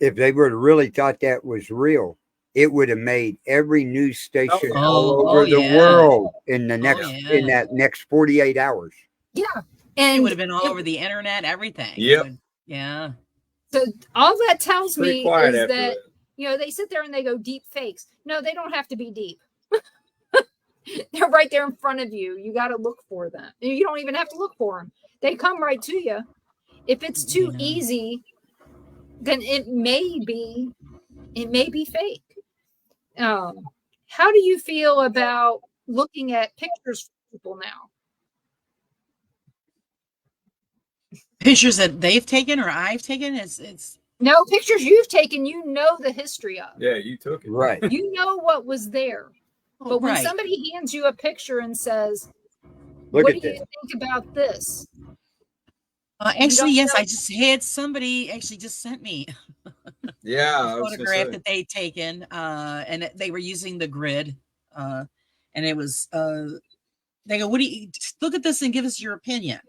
A: if they would have really thought that was real, it would have made every news station all over the world in the next in that next 48 hours.
C: Yeah.
D: It
C: And
D: would have been all over the internet, everything.
B: Yep.
D: Yeah.
C: so all that tells
B: Pretty
C: me
B: quiet
C: is
B: after
C: that, they sit there and they go deep fakes. No, they don't have to be deep. They're right there in front of you. You got to look for them. You don't even have to look for them. They come right to you. If it's too easy, then it may be fake. How do you feel about looking at pictures from people now?
D: Pictures that they've taken or I've taken, it's
C: No, pictures you've taken, the history of.
B: Yeah, you took it.
A: Right.
C: You know what was there. But when
D: right.
C: somebody hands you a picture and says,
A: Look
C: what
A: at
C: do you
A: this.
C: think about this?
D: Actually, yes,
C: know.
D: I just had somebody actually just sent me
B: Yeah, I
D: a
B: was gonna
D: photograph
B: say.
D: that they'd taken, and they were using the grid, and it was they go, what do you look at this and give us your opinion?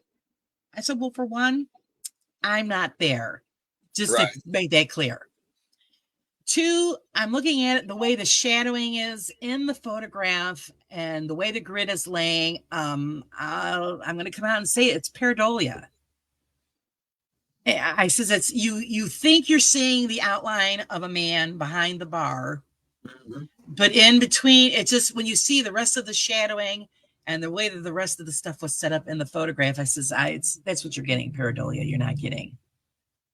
D: I said, well, for one, I'm not there, just
B: Right.
D: to make that clear. Two, I'm looking at it the way the shadowing is in the photograph and the way the grid is laying. I'm going to come out and say it's pareidolia. I says it's you think you're seeing the outline of a man behind the bar, but in between, it's just when you see the rest of the shadowing and the way that the rest of the stuff was set up in the photograph, I says, that's what you're getting, pareidolia. You're not getting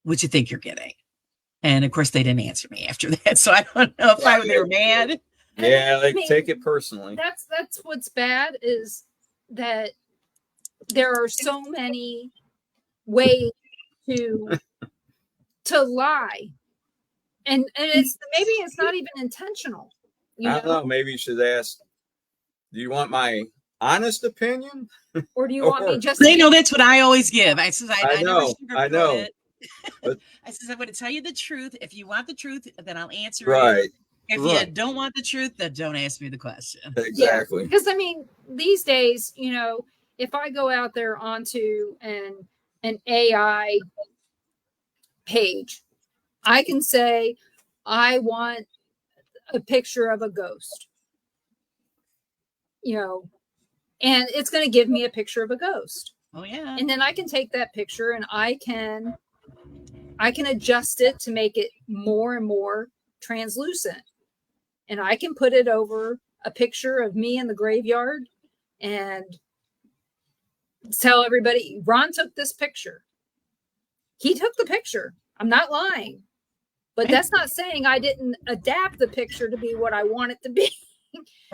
D: what you think you're getting. And of course, they didn't answer me after that, so I don't know if they were mad.
B: Yeah, they take it personally.
C: That's what's bad is that there are so many ways to lie, and maybe it's not even intentional.
B: I don't know. Maybe you should ask. Do you want my honest opinion?
C: Or do you want me just
D: They know that's what I always give. I says
B: I
D: never
B: know, I
D: sugarcoat
B: know.
D: it.
B: But-
D: I says I'm going to tell you the truth. If you want the truth, then I'll answer
B: Right.
D: it. If you
B: Right.
D: don't want the truth, then don't ask me the question.
B: Exactly.
C: Because I mean, these days, if I go out there onto an AI page, I can say I want a picture of a ghost, and it's going to give me a picture of a ghost.
D: Oh yeah.
C: And then I can take that picture and I can adjust it to make it more and more translucent. And I can put it over a picture of me in the graveyard and tell everybody, Ron took this picture. He took the picture. I'm not lying. But that's not saying I didn't adapt the picture to be what I want it to be.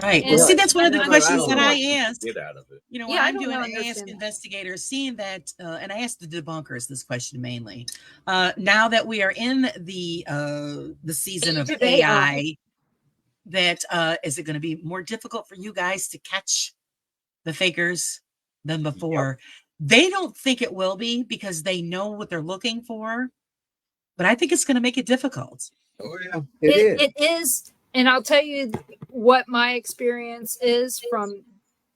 D: Right.
C: And-
D: Well, see, that's one of the
C: I know.
D: questions
B: don't
D: that
B: know
D: I
B: what you
D: asked.
B: Get out of it.
D: When
C: Yeah, I
D: I'm
C: don't
D: doing
C: understand
D: ask
C: that.
D: investigators, seeing that, and I asked the debunkers this question mainly. Now that we are in the season of AI, that is it going to be more difficult for you guys to catch the fakers than before? They don't think it will be because they know what they're looking for, but I think it's going to make it difficult.
B: Oh yeah.
C: It is. And I'll tell you what my experience is from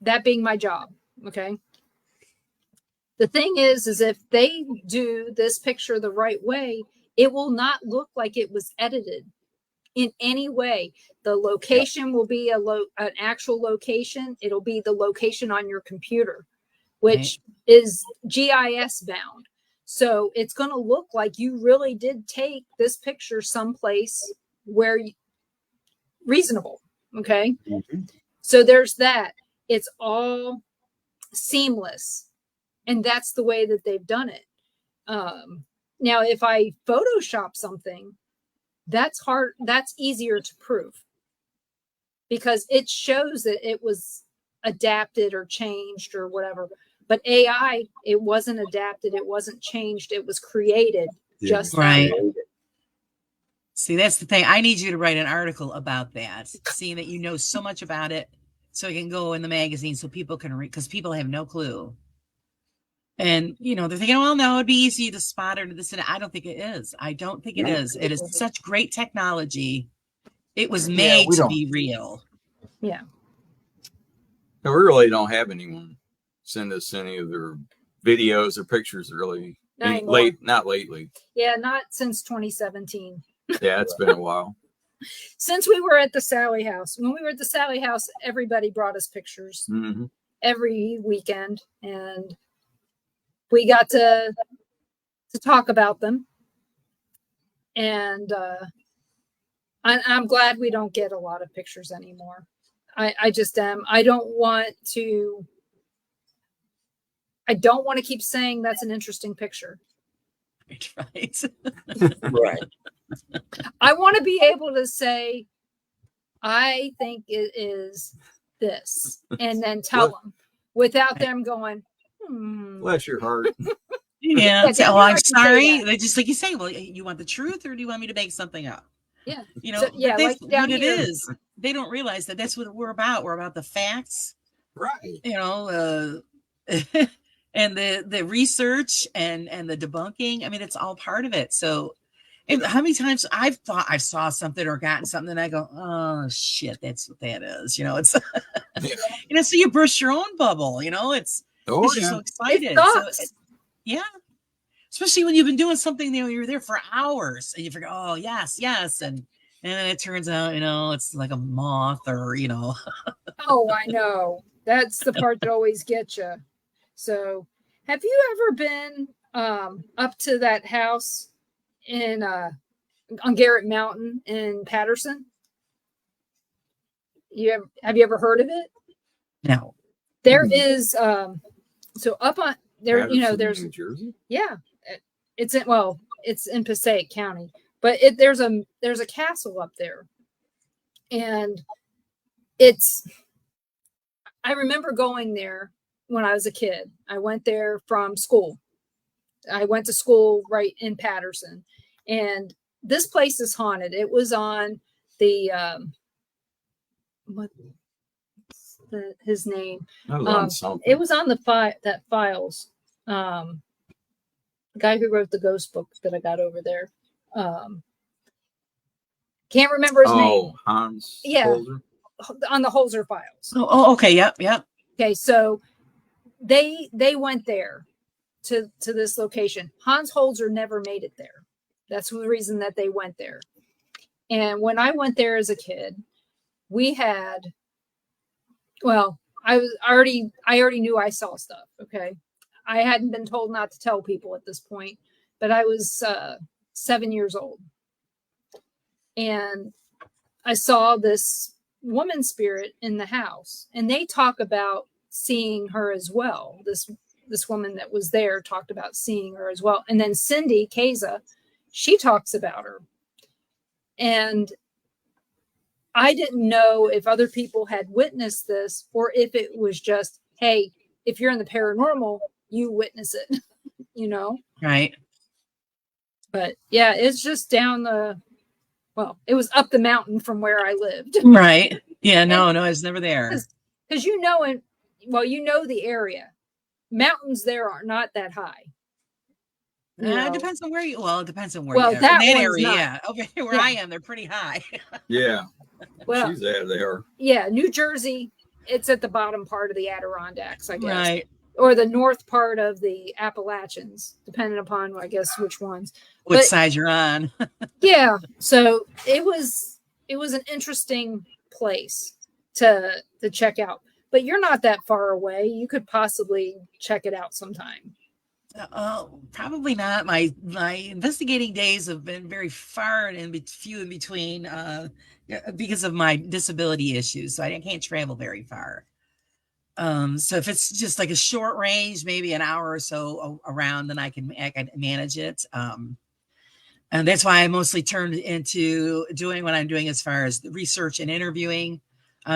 C: that being my job. Okay. The thing is if they do this picture the right way, it will not look like it was edited in any way. The location will be an actual location. It'll be the location on your computer, which is GIS bound. So it's going to look like you really did take this picture someplace where reasonable. Okay.
A: Mm-hmm.
C: So there's that. It's all seamless. And that's the way that they've done it. Now, if I Photoshop something, that's hard. That's easier to prove because it shows that it was adapted or changed or whatever. But AI, it wasn't adapted. It wasn't changed. It was created just
D: right.
C: that way.
D: See, that's the thing. I need you to write an article about that, seeing that you know so much about it, so it can go in the magazine so people can read, because people have no clue. And, they're thinking, well, no, it'd be easy to spot it or this and that. I don't think it is. I don't think it is. It is such great technology. It was made to be real.
C: Yeah.
B: No, we really don't have anyone send us any of their videos or pictures really. Not lately.
C: Yeah, not since 2017.
B: Yeah, it's been a while.
C: Since we were at the Sally house. When we were at the Sally house, everybody brought us pictures every weekend, and we got to talk about them. And I'm glad we don't get a lot of pictures anymore. I just am. I don't want to keep saying that's an interesting picture.
D: Right.
A: Right.
C: I want to be able to say, I think it is this, and then tell them without them going,
B: Bless your heart.
D: Yeah. I'm sorry.
C: That.
D: They just like you say, well, you want the truth or do you want me to make something up?
C: Yeah.
D: So,
C: yeah,
D: that's
C: like down
D: what
C: here.
D: it is. They don't realize that that's what we're about. We're about the facts.
B: Right.
D: And the research and the debunking. I mean, it's all part of it. So how many times I've thought I saw something or gotten something and I go, oh shit, that's what that is. It's so you burst your own bubble, it's you're so excited. Yeah. Especially when you've been doing something, you're there for hours and you forget, oh yes. And then it turns out, it's like a moth or,
C: Oh, I know. That's the part that always gets you. So have you ever been up to that house on Garrett Mountain in Patterson? Have you ever heard of it?
D: No.
C: There is so up on there,
B: Patterson,
C: there's
B: New Jersey?
C: Yeah. It's in Passaic County, but there's a castle up there. And I remember going there when I was a kid. I went there from school. I went to school right in Patterson, and this place is haunted. It was on the his name.
B: That was on something.
C: It was on the files. The guy who wrote the ghost book that I got over there. Can't remember his name.
B: Hans.
C: Yeah.
B: Holzer.
C: On the Holzer files.
D: Oh, okay. Yep.
C: Okay, so they went there to this location. Hans Holzer never made it there. That's the reason that they went there. And when I went there as a kid, we had, well, I already knew I saw stuff. Okay, I hadn't been told not to tell people at this point, but I was 7 years old, and I saw this woman spirit in the house, and they talk about seeing her as well. This woman that was there talked about seeing her as well, and then Cindy Keza, she talks about her, and I didn't know if other people had witnessed this or if it was just, hey, if you're in the paranormal, you witness it, you know?
D: Right.
C: But yeah, it's just down it was up the mountain from where I lived.
D: Right. Yeah. No, I was never there.
C: Because you know the area. Mountains there are not that high.
D: It depends on where you. Well, it depends on where
C: Well,
D: you are.
C: that
D: In that
C: one's
D: area,
C: not.
D: yeah. Over here where I am, they're pretty high.
B: Yeah.
C: Well,
B: She's there. They are.
C: yeah, New Jersey, it's at the bottom part of the Adirondacks, I guess.
D: Right.
C: Or the north part of the Appalachians, depending upon, I guess, which ones.
D: Which
C: But-
D: side you're on?
C: Yeah, so it was an interesting place to check out. But you're not that far away. You could possibly check it out sometime.
D: Probably not. My investigating days have been very far and few in between because of my disability issues. So I can't travel very far. So if it's just like a short range, maybe an hour or so around, then I can manage it. And that's why I mostly turned into doing what I'm doing as far as the research and interviewing.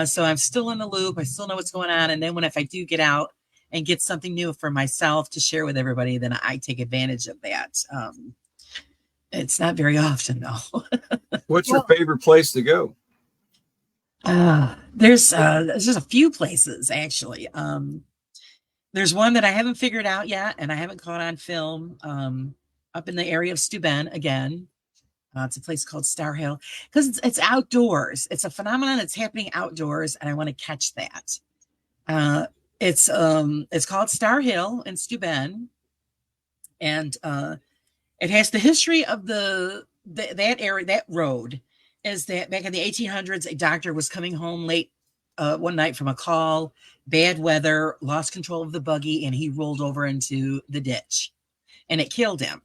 D: So I'm still in the loop. I still know what's going on. And then if I do get out and get something new for myself to share with everybody, then I take advantage of that. It's not very often though.
B: What's your favorite place to go?
D: There's just a few places actually. There's one that I haven't figured out yet and I haven't caught on film up in the area of Steuben again. It's a place called Star Hill because it's outdoors. It's a phenomenon that's happening outdoors and I want to catch that. It's called Star Hill in Steuben, and it has the history of that area. That road is that back in the 1800s, a doctor was coming home late one night from a call, bad weather, lost control of the buggy, and he rolled over into the ditch, and it killed him.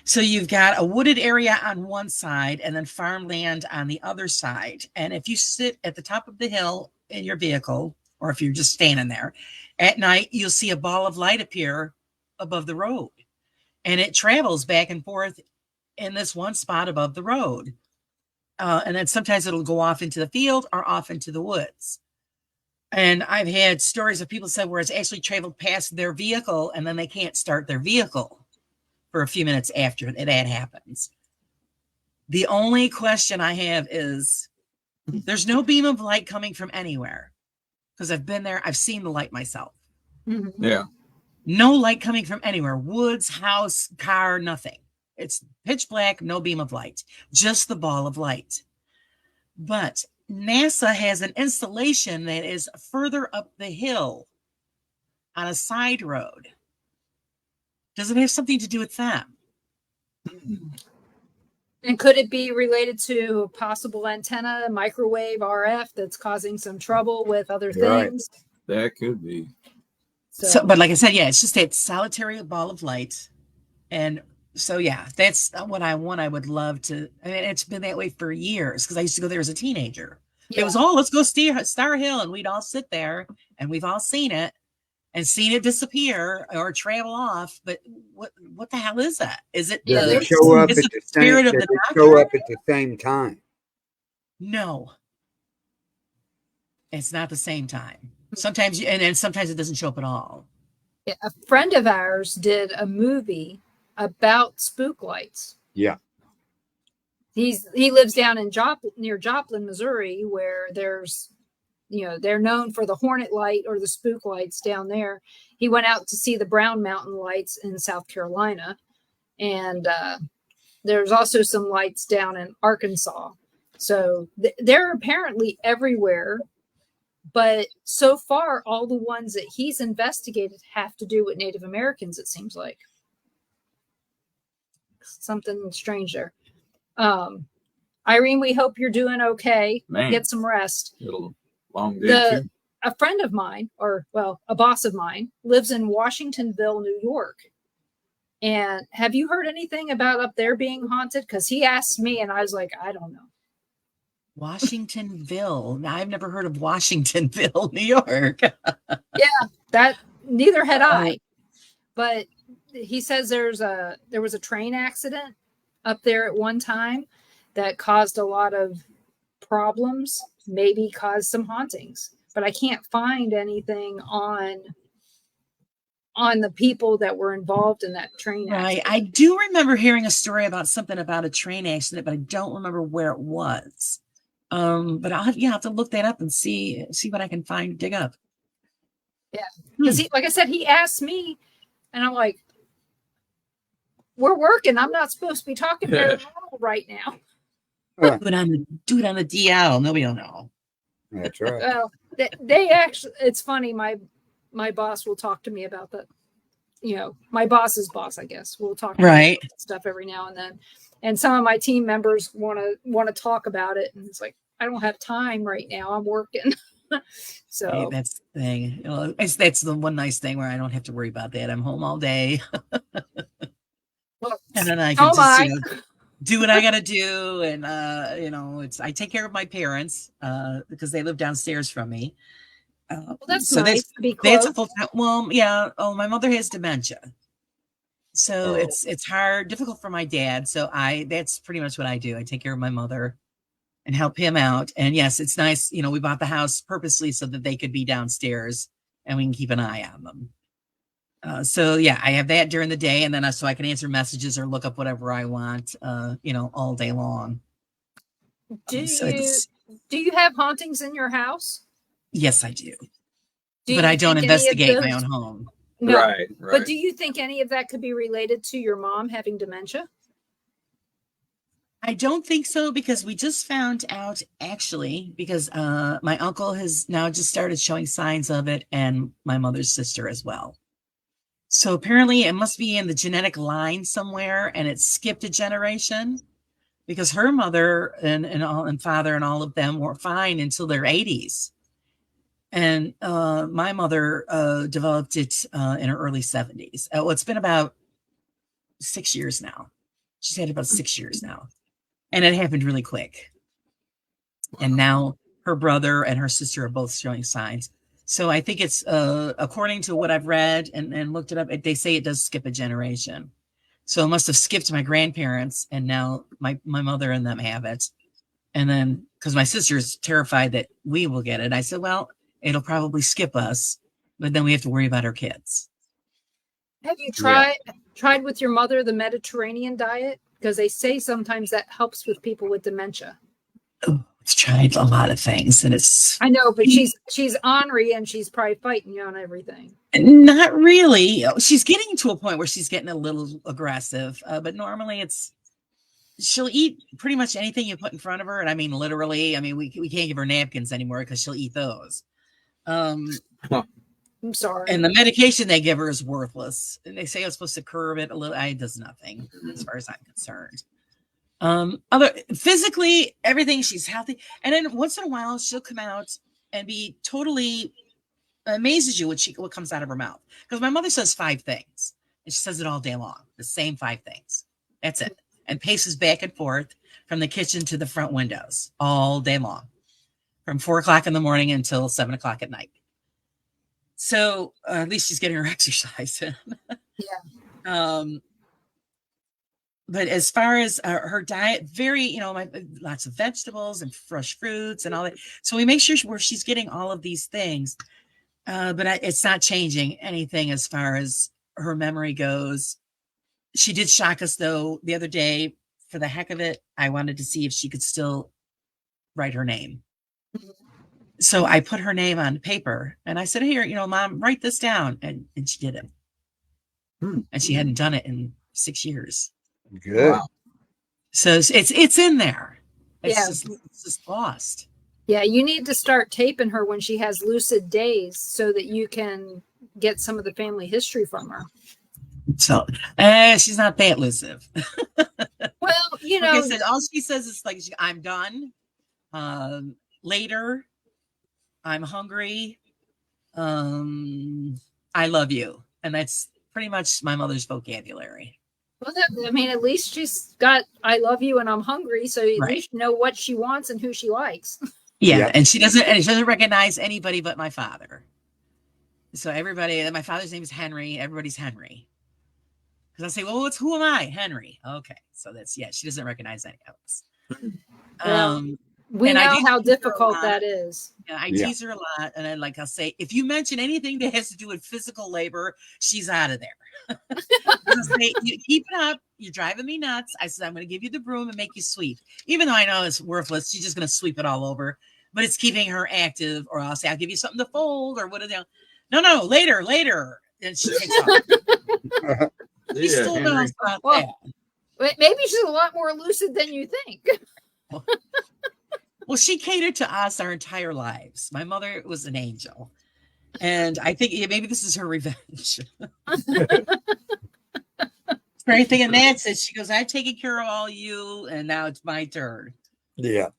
D: So you've got a wooded area on one side and then farmland on the other side. And if you sit at the top of the hill in your vehicle, or if you're just standing there at night, you'll see a ball of light appear above the road. And it travels back and forth in this one spot above the road. And then sometimes it'll go off into the field or off into the woods. And I've had stories of people said where it's actually traveled past their vehicle and then they can't start their vehicle for a few minutes after that happens. The only question I have is there's no beam of light coming from anywhere because I've been there. I've seen the light myself.
C: Mm-hmm.
B: Yeah.
D: No light coming from anywhere. Woods, house, car, nothing. It's pitch black, no beam of light, just the ball of light. But NASA has an installation that is further up the hill on a side road. Does it have something to do with that?
C: And could it be related to a possible antenna, microwave, RF that's causing some trouble with other things?
B: Right. That could be.
D: So, but like I said, yeah, it's just that solitary ball of light. And so, yeah, that's what I would love to. I mean, it's been that way for years because I used to go there as a teenager.
C: Yeah.
D: It was, let's go Star Hill. And we'd all sit there and we've all seen it and seen it disappear or travel off. But what the hell is that? Is it
A: Does it show up at the
D: spirit of
A: does
D: the
A: it show
D: doctor?
A: up at the same time?
D: No, it's not the same time. Sometimes and sometimes it doesn't show up at all.
C: Yeah, a friend of ours did a movie about spook lights.
A: Yeah.
C: He lives down in near Joplin, Missouri, where there's they're known for the Hornet Light or the Spook Lights down there. He went out to see the Brown Mountain Lights in South Carolina. And there's also some lights down in Arkansas. So they're apparently everywhere. But so far, all the ones that he's investigated have to do with Native Americans, it seems like. Something strange there. Irene, we hope you're doing okay.
B: Man.
C: Get some rest.
B: Little long day too.
C: A friend of mine, a boss of mine, lives in Washingtonville, New York. And have you heard anything about up there being haunted? Because he asked me, and I was like, I don't know.
D: Washingtonville. Now, I've never heard of Washingtonville, New York.
C: Yeah, neither had I. But he says there was a train accident up there at one time that caused a lot of problems, maybe caused some hauntings. But I can't find anything on the people that were involved in that train accident.
D: Right. I do remember hearing a story about something about a train accident, but I don't remember where it was. But I'll have to look that up and see what I can find, dig up.
C: Yeah. Because like I said, he asked me, and I'm like, we're working. I'm not supposed to be talking paranormal right now.
D: Do it on the DL. Nobody will know.
A: That's right.
C: Well, they actually, it's funny. My boss will talk to me about that. My boss's boss, I guess, will talk to me about stuff every now and then. And some of my team members want to talk about it, and it's like, I don't have time right now. I'm working. So
D: hey, that's the thing. That's the one nice thing where I don't have to worry about that. I'm home all day, and then I can just do what I got to do. And I take care of my parents because they live downstairs from me.
C: Well, that's nice to be close.
D: That's a full time. Well, yeah. Oh, my mother has dementia, so it's hard, difficult for my dad. So that's pretty much what I do. I take care of my mother and help him out. And yes, it's nice. We bought the house purposely so that they could be downstairs and we can keep an eye on them. So yeah, I have that during the day, and then so I can answer messages or look up whatever I want. All day long.
C: Do you have hauntings in your house?
D: Yes, I do. But I don't investigate my own home.
C: No.
B: Right.
C: But do you think any of that could be related to your mom having dementia?
D: I don't think so, because we just found out, actually, because my uncle has now just started showing signs of it, and my mother's sister as well. So apparently it must be in the genetic line somewhere, and it skipped a generation, because her mother and father and all of them were fine until their 80s. And my mother developed it in her early 70s. It's been about 6 years now. She's had about 6 years now. And it happened really quick. And now her brother and her sister are both showing signs. So I think it's, according to what I've read and looked it up, they say it does skip a generation. So it must have skipped my grandparents, and now my mother and them have it. And then, because my sister's terrified that we will get it, I said, well, it'll probably skip us, but then we have to worry about our kids.
C: Have you tried with your mother the Mediterranean diet? Because they say sometimes that helps with people with dementia.
D: Oh, it's tried a lot of things, and
C: I know, but she's ornery, and she's probably fighting you on everything.
D: Not really. She's getting to a point where she's getting a little aggressive, but normally she'll eat pretty much anything you put in front of her. And I mean, literally, we can't give her napkins anymore because she'll eat those. I'm
C: sorry.
D: And the medication they give her is worthless. And they say it's supposed to curb it a little. It does nothing as far as I'm concerned. Physically, everything, she's healthy. And then once in a while, she'll come out and be totally amazes you what comes out of her mouth. Because my mother says 5 things, and she says it all day long. The same 5 things. That's it. And paces back and forth from the kitchen to the front windows all day long, from 4 o'clock in the morning until 7 o'clock at night. So at least she's getting her exercise in.
C: Yeah.
D: But as far as her diet, very, lots of vegetables and fresh fruits and all that. So we make sure she's getting all of these things. But it's not changing anything as far as her memory goes. She did shock us, though, the other day. For the heck of it, I wanted to see if she could still write her name. So I put her name on paper and I said, here, Mom, write this down. And she did it. And she hadn't done it in 6 years.
A: Good.
B: Wow.
D: So it's in there.
C: Yeah.
D: It's just lost.
C: Yeah, you need to start taping her when she has lucid days so that you can get some of the family history from her.
D: So she's not that elusive.
C: Well,
D: Like I said, all she says is like, I'm done. Later, I'm hungry. I love you. And that's pretty much my mother's vocabulary.
C: well, at least she's got I love you and I'm hungry, so at least you know what she wants and who she likes.
D: Yeah,
A: Yep.
D: and she doesn't recognize anybody but my father. So everybody, my father's name is Henry. Everybody's Henry. Because I say, well, who am I? Henry. Okay, so she doesn't recognize any of us.
C: Well, we know how difficult that is.
D: Yeah, I tease her a lot, and then I'll say, if you mention anything that has to do with physical labor, she's out of there. Say, you keep it up. You're driving me nuts. I said, I'm going to give you the broom and make you sweep. Even though I know it's worthless, she's just going to sweep it all over. But it's keeping her active. Or I'll say, I'll give you something to fold. Or what are they? No, later. And she takes off. She's still knows about that.
C: Maybe she's a lot more lucid than you think.
D: Well, she catered to us our entire lives. My mother was an angel. And I think maybe this is her revenge. For anything in that says, she goes, I've taken care of all you, and now it's my turn.
A: Yeah.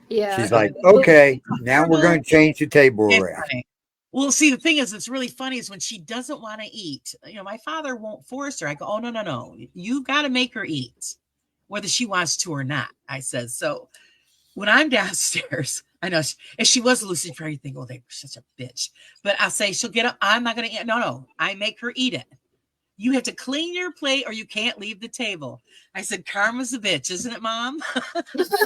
C: Yeah.
A: She's like, okay, now we're going to change the table around.
D: Funny. Well, see, the thing is, it's really funny is when she doesn't want to eat. My father won't force her. I go, oh, no. You've got to make her eat, whether she wants to or not. I said, so when I'm downstairs, I know if she was lucid for anything, oh, they were such a bitch. But I'll say, she'll get up. I'm not going to eat. No. I make her eat it. You have to clean your plate or you can't leave the table. I said, karma's a bitch, isn't it, Mom?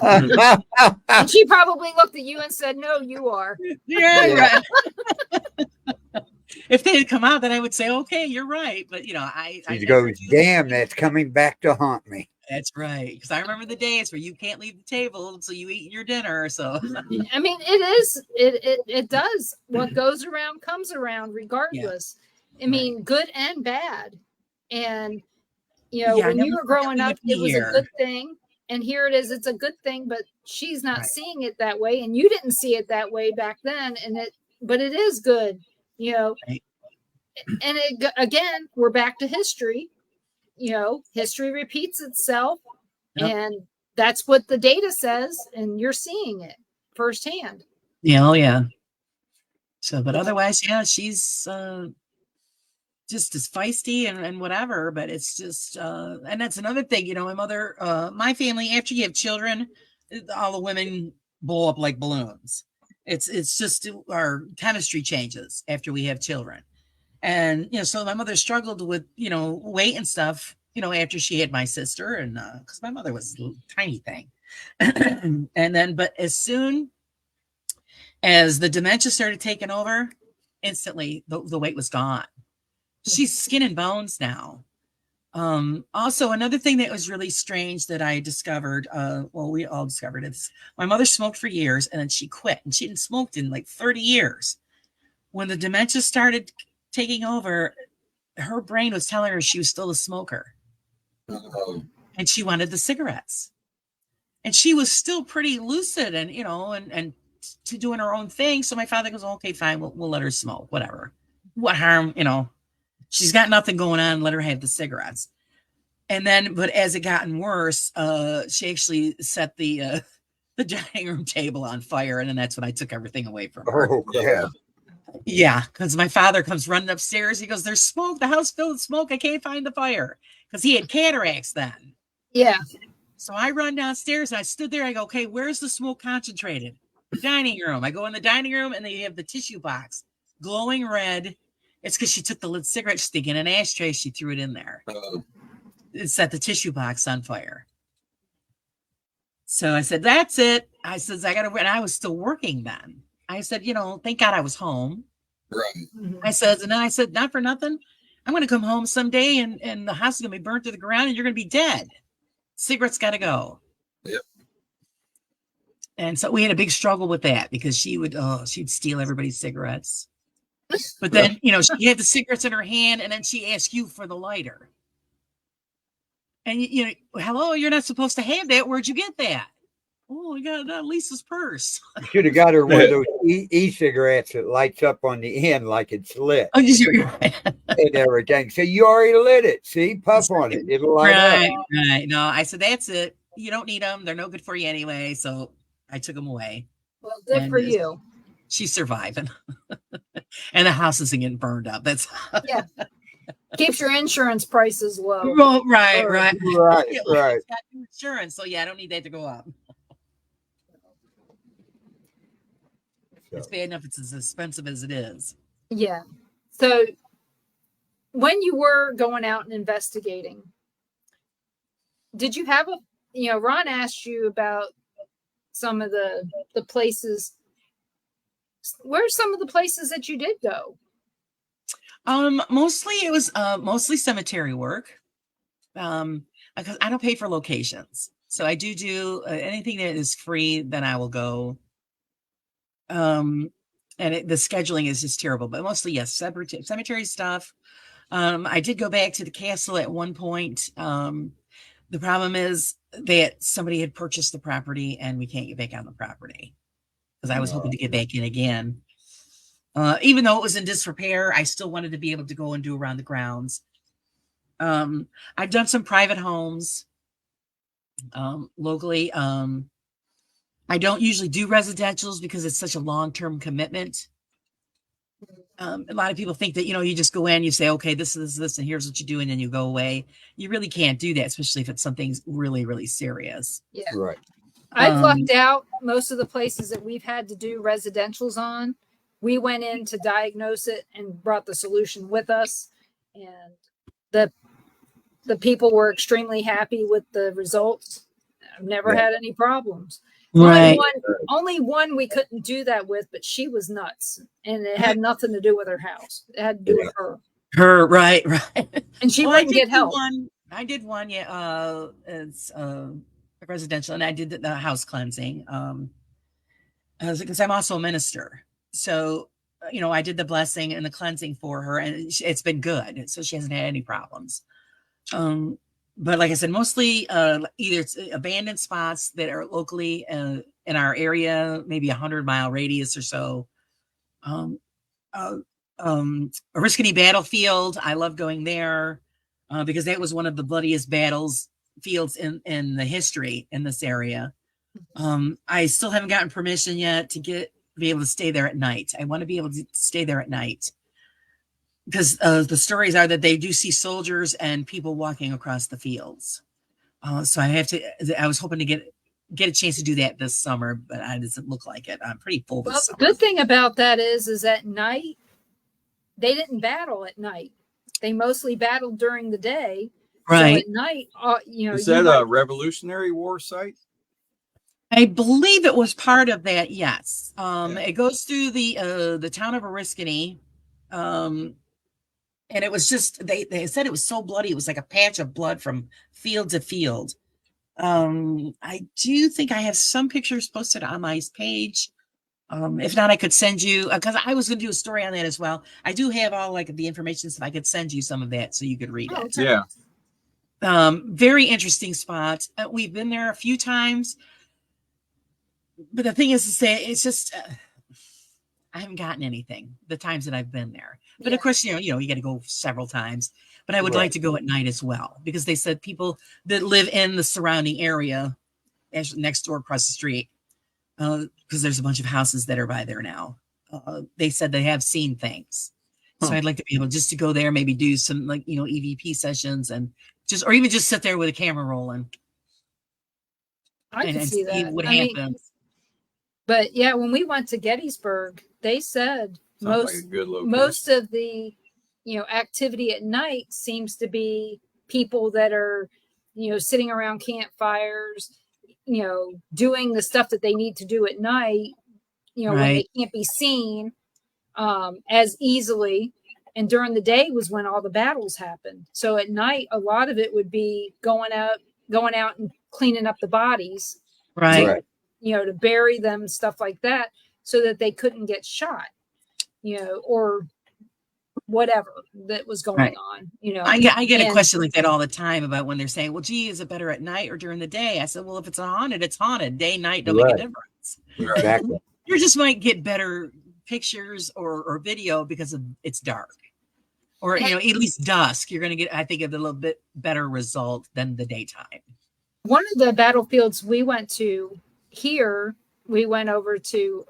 C: And she probably looked at you and said, no, you are.
D: Yeah. Right. If they had come out, then I would say, okay, you're right. But,
A: she goes, damn, that's coming back to haunt me.
D: That's right. Because I remember the days where you can't leave the table until you eat your dinner. So,
C: it does. What goes around comes around regardless. Yeah. Good and bad. And, when you were growing up, it was a good thing. And here it is. It's a good thing, but she's not seeing it that way. And you didn't see it that way back then. But it is good, Right. And again, we're back to history. History repeats itself. Yep. And that's what the data says. And you're seeing it firsthand.
D: Yeah. Oh, yeah. So, but otherwise, she's just as feisty and whatever, but it's just, and that's another thing, my mother, my family, after you have children, all the women blow up like balloons. It's just our chemistry changes after we have children. And, so my mother struggled with, weight and stuff, after she had my sister and, cause my mother was a little tiny thing. And then, but as soon as the dementia started taking over, instantly the weight was gone. She's skin and bones now. Also, another thing that was really strange that I discovered, we all discovered it. My mother smoked for years and then she quit and she hadn't smoked in like 30 years. When the dementia started taking over, her brain was telling her she was still a smoker. And she wanted the cigarettes. And she was still pretty lucid and, and to doing her own thing. So my father goes, okay, fine, we'll let her smoke, whatever. What harm, She's got nothing going on. Let her have the cigarettes. And then, but as it gotten worse, she actually set the dining room table on fire. And then that's when I took everything away from her.
A: Oh, yeah.
D: Yeah. Because my father comes running upstairs. He goes, there's smoke. The house filled with smoke. I can't find the fire. Because he had cataracts then.
C: Yeah.
D: So I run downstairs and I stood there. I go, okay, where's the smoke concentrated? The dining room. I go in the dining room and they have the tissue box glowing red. It's because she took the lit cigarette stick in an ashtray. She threw it in there. It set the tissue box on fire. So I said, that's it. I said, and I was still working then. I said, thank God I was home.
B: Right.
D: I said, not for nothing. I'm going to come home someday and the house is going to be burnt to the ground and you're going to be dead. Cigarettes got to go.
B: Yep.
D: And so we had a big struggle with that because she'd steal everybody's cigarettes. But then, she had the cigarettes in her hand and then she asked you for the lighter. And, hello, you're not supposed to have that. Where'd you get that? Oh, I got Lisa's purse.
A: You should have got her one of those e-cigarettes that lights up on the end like it's lit
D: Oh, you're right.
A: and everything. So you already lit it. See, puff on it. It'll light up.
D: Right. No, I said, that's it. You don't need them. They're no good for you anyway. So I took them away.
C: Well, good for you.
D: She's surviving. And the house isn't getting burned up. That's
C: yeah. Keeps your insurance prices low.
D: Oh, right.
A: It's
D: got insurance, so I don't need that to go up. It's bad enough it's as expensive as it is.
C: Yeah. So when you were going out and investigating, did you have Ron asked you about some of the places. Where's some of the places that you did go?
D: Mostly it was mostly cemetery work. Because I don't pay for locations. So I do anything that is free, then I will go. And the scheduling is just terrible, but mostly, yes, cemetery stuff. I did go back to the castle at one point. The problem is that somebody had purchased the property and we can't get back on the property because I was hoping to get back in again. Even though it was in disrepair, I still wanted to be able to go and do around the grounds. I've done some private homes locally. I don't usually do residentials because it's such a long-term commitment. A lot of people think that, you just go in, you say, okay, this is this, and here's what you do, and then you go away. You really can't do that, especially if it's something really, really serious.
C: Yeah.
A: Right.
C: I've lucked out most of the places that we've had to do residentials on. We went in to diagnose it and brought the solution with us. And the people were extremely happy with the results. I've never had any problems.
D: Right.
C: Only one we couldn't do that with, but she was nuts. And it had nothing to do with her house. It had to do with her.
D: Her, right.
C: And she wouldn't get help.
D: I did one, it's a residential, and I did the house cleansing. Because I'm also a minister. So, I did the blessing and the cleansing for her, and it's been good. So she hasn't had any problems. But like I said, mostly either it's abandoned spots that are locally in our area, maybe 100-mile radius or so. Oriskany Battlefield, I love going there because that was one of the bloodiest fields in the history in this area. I still haven't gotten permission yet to be able to stay there at night. I want to be able to stay there at night because the stories are that they do see soldiers and people walking across the fields. So I was hoping to get a chance to do that this summer, but it doesn't look like it. I'm pretty full this summer.
C: The good thing about that is at night, they didn't battle at night. They mostly battled during the day.
D: Right.
C: So at night,
B: is that a Revolutionary War site?
D: I believe it was part of that. Yes. It goes through the town of Oriskany. And it was just, they said it was so bloody. It was like a patch of blood from field to field. I do think I have some pictures posted on my page. If not, I could send you, because I was going to do a story on that as well. I do have all the information, so I could send you some of that so you could read it.
B: Yeah.
D: Very interesting spot. We've been there a few times. But the thing is that it's just, I haven't gotten anything the times that I've been there. But of course, you got to go several times. But I would like to go at night as well, because they said people that live in the surrounding area, actually next door across the street, because there's a bunch of houses that are by there now. They said they have seen things. So I'd like to be able just to go there, maybe do some EVP sessions and or even just sit there with a camera rolling.
C: I can see that.
D: What happens.
C: But yeah, when we went to Gettysburg, they said most of the activity at night seems to be people that are sitting around campfires, doing the stuff that they need to do at night, when they can't be seen as easily. And during the day was when all the battles happened. So at night, a lot of it would be going out and cleaning up the bodies.
D: Right.
C: to bury them, stuff like that, so that they couldn't get shot, or whatever that was going on,
D: I get a question like that all the time about when they're saying, well, gee, is it better at night or during the day? I said, well, if it's haunted, it's haunted. Day, night, don't make a difference.
A: Exactly.
D: You just might get better pictures or video because it's dark. Or, at least dusk. You're going to get, I think, a little bit better result than the daytime.
C: One of the battlefields we went over to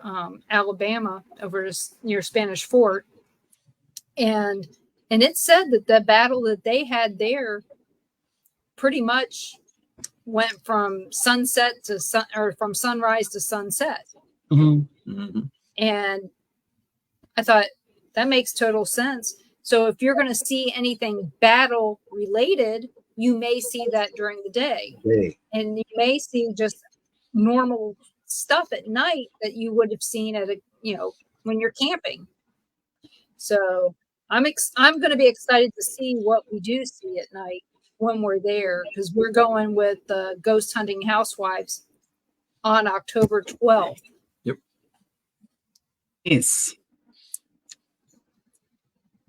C: Alabama, over near Spanish Fort. And it said that the battle that they had there pretty much went from sunset to or from sunrise to sunset.
D: Mm-hmm. Mm-hmm.
C: And I thought that makes total sense. So if you're going to see anything battle related, you may see that during the day. And you may see just normal stuff at night that you would have seen at when you're camping. So I'm going to be excited to see what we do see at night when we're there, because we're going with the Ghost Hunting Housewives on October 12th.
B: Yep.
D: Yes.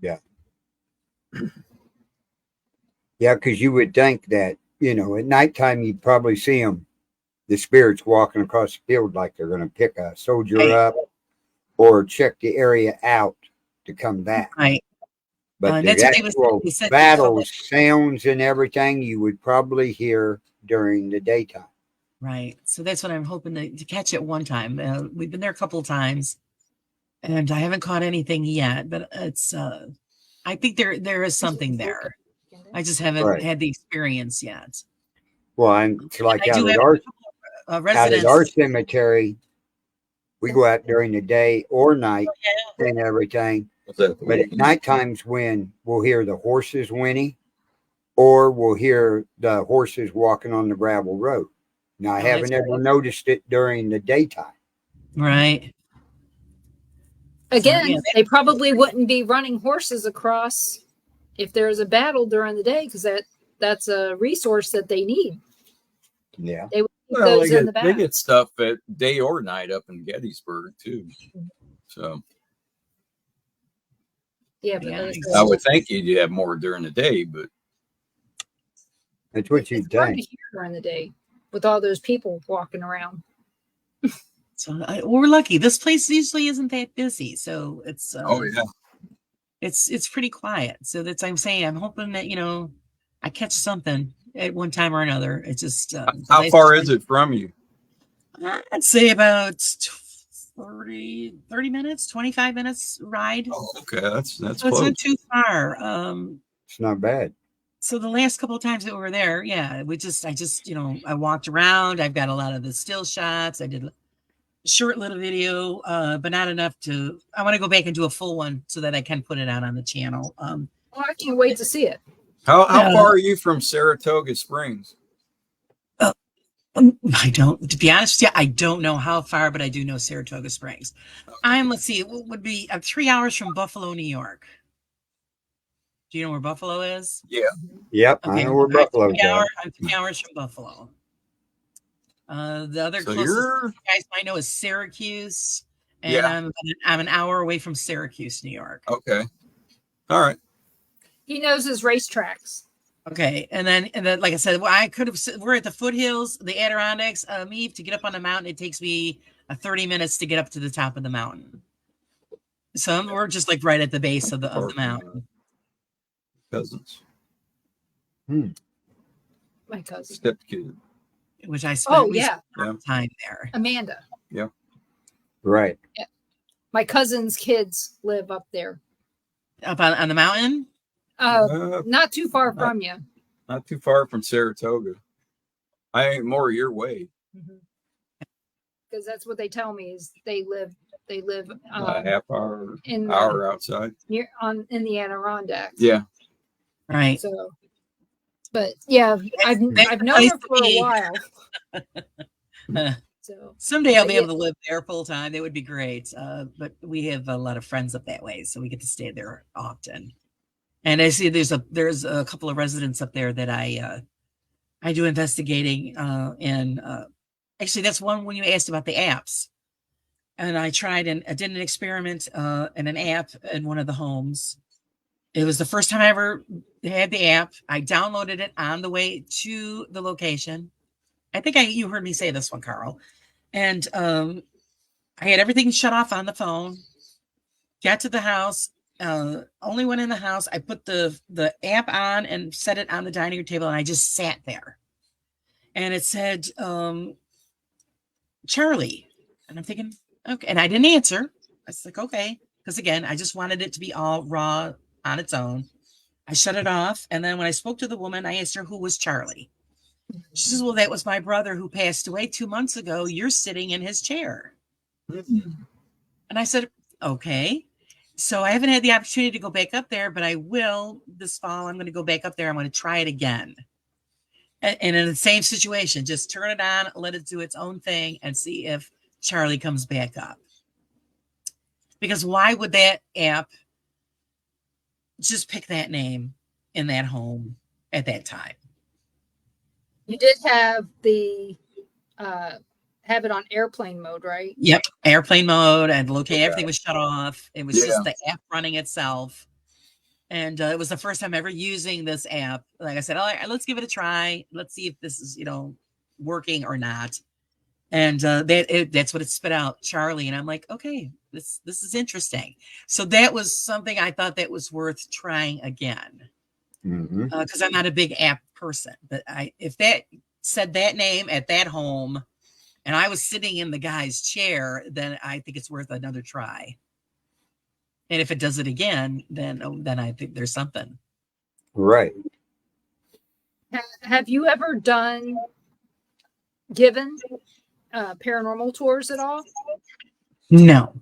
A: Yeah. Yeah, because you would think that, at nighttime you'd probably see the spirits walking across the field like they're going to pick a soldier up or check the area out to come back.
D: Right.
A: But the actual battle sounds and everything you would probably hear during the daytime.
D: Right. So that's what I'm hoping to catch it one time. We've been there a couple of times, and I haven't caught anything yet. But it's, I think there is something there. I just haven't had the experience yet.
A: Well, I'm like out at our cemetery, we go out during the day or night and everything. But at night times when we'll hear the horses whinny, or we'll hear the horses walking on the gravel road. Now, I haven't ever noticed it during the daytime.
D: Right.
C: Again, they probably wouldn't be running horses across if there's a battle during the day, because that's a resource that they need.
A: Yeah.
C: They would keep those in the back.
B: They get stuff at day or night up in Gettysburg too. So
C: yeah, but
B: I would think you'd have more during the day, but
A: that's what you'd think.
C: Hard to hear during the day with all those people walking around.
D: So we're lucky. This place usually isn't that busy, so it's it's pretty quiet. So that's I'm saying. I'm hoping that I catch something at one time or another. It's just
B: how far is it from you?
D: I'd say about 30 minutes, 25 minutes ride.
B: Oh, okay, that's
D: so
B: close.
D: It's not too far.
A: It's not bad.
D: So the last couple of times that we were there, I just I walked around. I've got a lot of the still shots. I did a short little video, but not enough I want to go back and do a full one so that I can put it out on the channel.
C: Well, I can't wait to see it.
B: How far are you from Saratoga Springs?
D: To be honest with you, I don't know how far, but I do know Saratoga Springs. Let's see, it would be 3 hours from Buffalo, New York. Do you know where Buffalo is?
B: Yeah.
A: Yep. Okay. I know where Buffalo is.
D: I'm 3 hours from Buffalo. The other closest you guys might know is Syracuse, and I'm an hour away from Syracuse, New York.
B: Okay. All right.
C: He knows his racetracks.
D: Okay, and then like I said, we're at the foothills, the Adirondacks. To get up on the mountain, it takes me 30 minutes to get up to the top of the mountain. So we're just like right at the base of the mountain.
B: Cousins.
C: My cousin.
B: Stepkid.
D: Which I spent time there.
C: Amanda.
B: Yeah.
A: Right.
C: Yeah. My cousin's kids live up there.
D: Up on the mountain?
C: Not too far from you.
B: Not too far from Saratoga. I ain't more your way.
C: Because that's what they tell me is they live
B: a half hour, hour outside.
C: In the Adirondacks.
B: Yeah.
D: Right.
C: So, but yeah, I've known her for a while. So
D: someday I'll be able to live there full time. That would be great. But we have a lot of friends up that way, so we get to stay there often. And I see there's a couple of residents up there that I do investigating and Actually, that's one when you asked about the apps. And I tried and I did an experiment in an app in one of the homes. It was the first time I ever had the app. I downloaded it on the way to the location. I think you heard me say this one, Carl. And I had everything shut off on the phone. Got to the house. Only went in the house. I put the app on and set it on the dining room table, and I just sat there. And it said Charlie, and I'm thinking, okay. And I didn't answer. I was like, okay, because again, I just wanted it to be all raw on its own. I shut it off, and then when I spoke to the woman, I asked her who was Charlie. She says, well, that was my brother who passed away 2 months ago. You're sitting in his chair. And I said, okay. So I haven't had the opportunity to go back up there, but I will this fall. I'm going to go back up there. I'm going to try it again. And in the same situation, just turn it on, let it do its own thing, and see if Charlie comes back up. Because why would that app just pick that name in that home at that time?
C: You did have the have it on airplane mode, right?
D: Yep, airplane mode and locate. Everything was shut off. It was just the app running itself. And it was the first time ever using this app. Like I said, all right, let's give it a try. Let's see if this is, working or not. And that's what it spit out, Charlie. And I'm like, okay, this is interesting. So that was something I thought that was worth trying again. Because I'm not a big app person. But if that said that name at that home and I was sitting in the guy's chair, then I think it's worth another try. And if it does it again, then I think there's something.
A: Right.
C: Have you ever given paranormal tours at all?
D: No.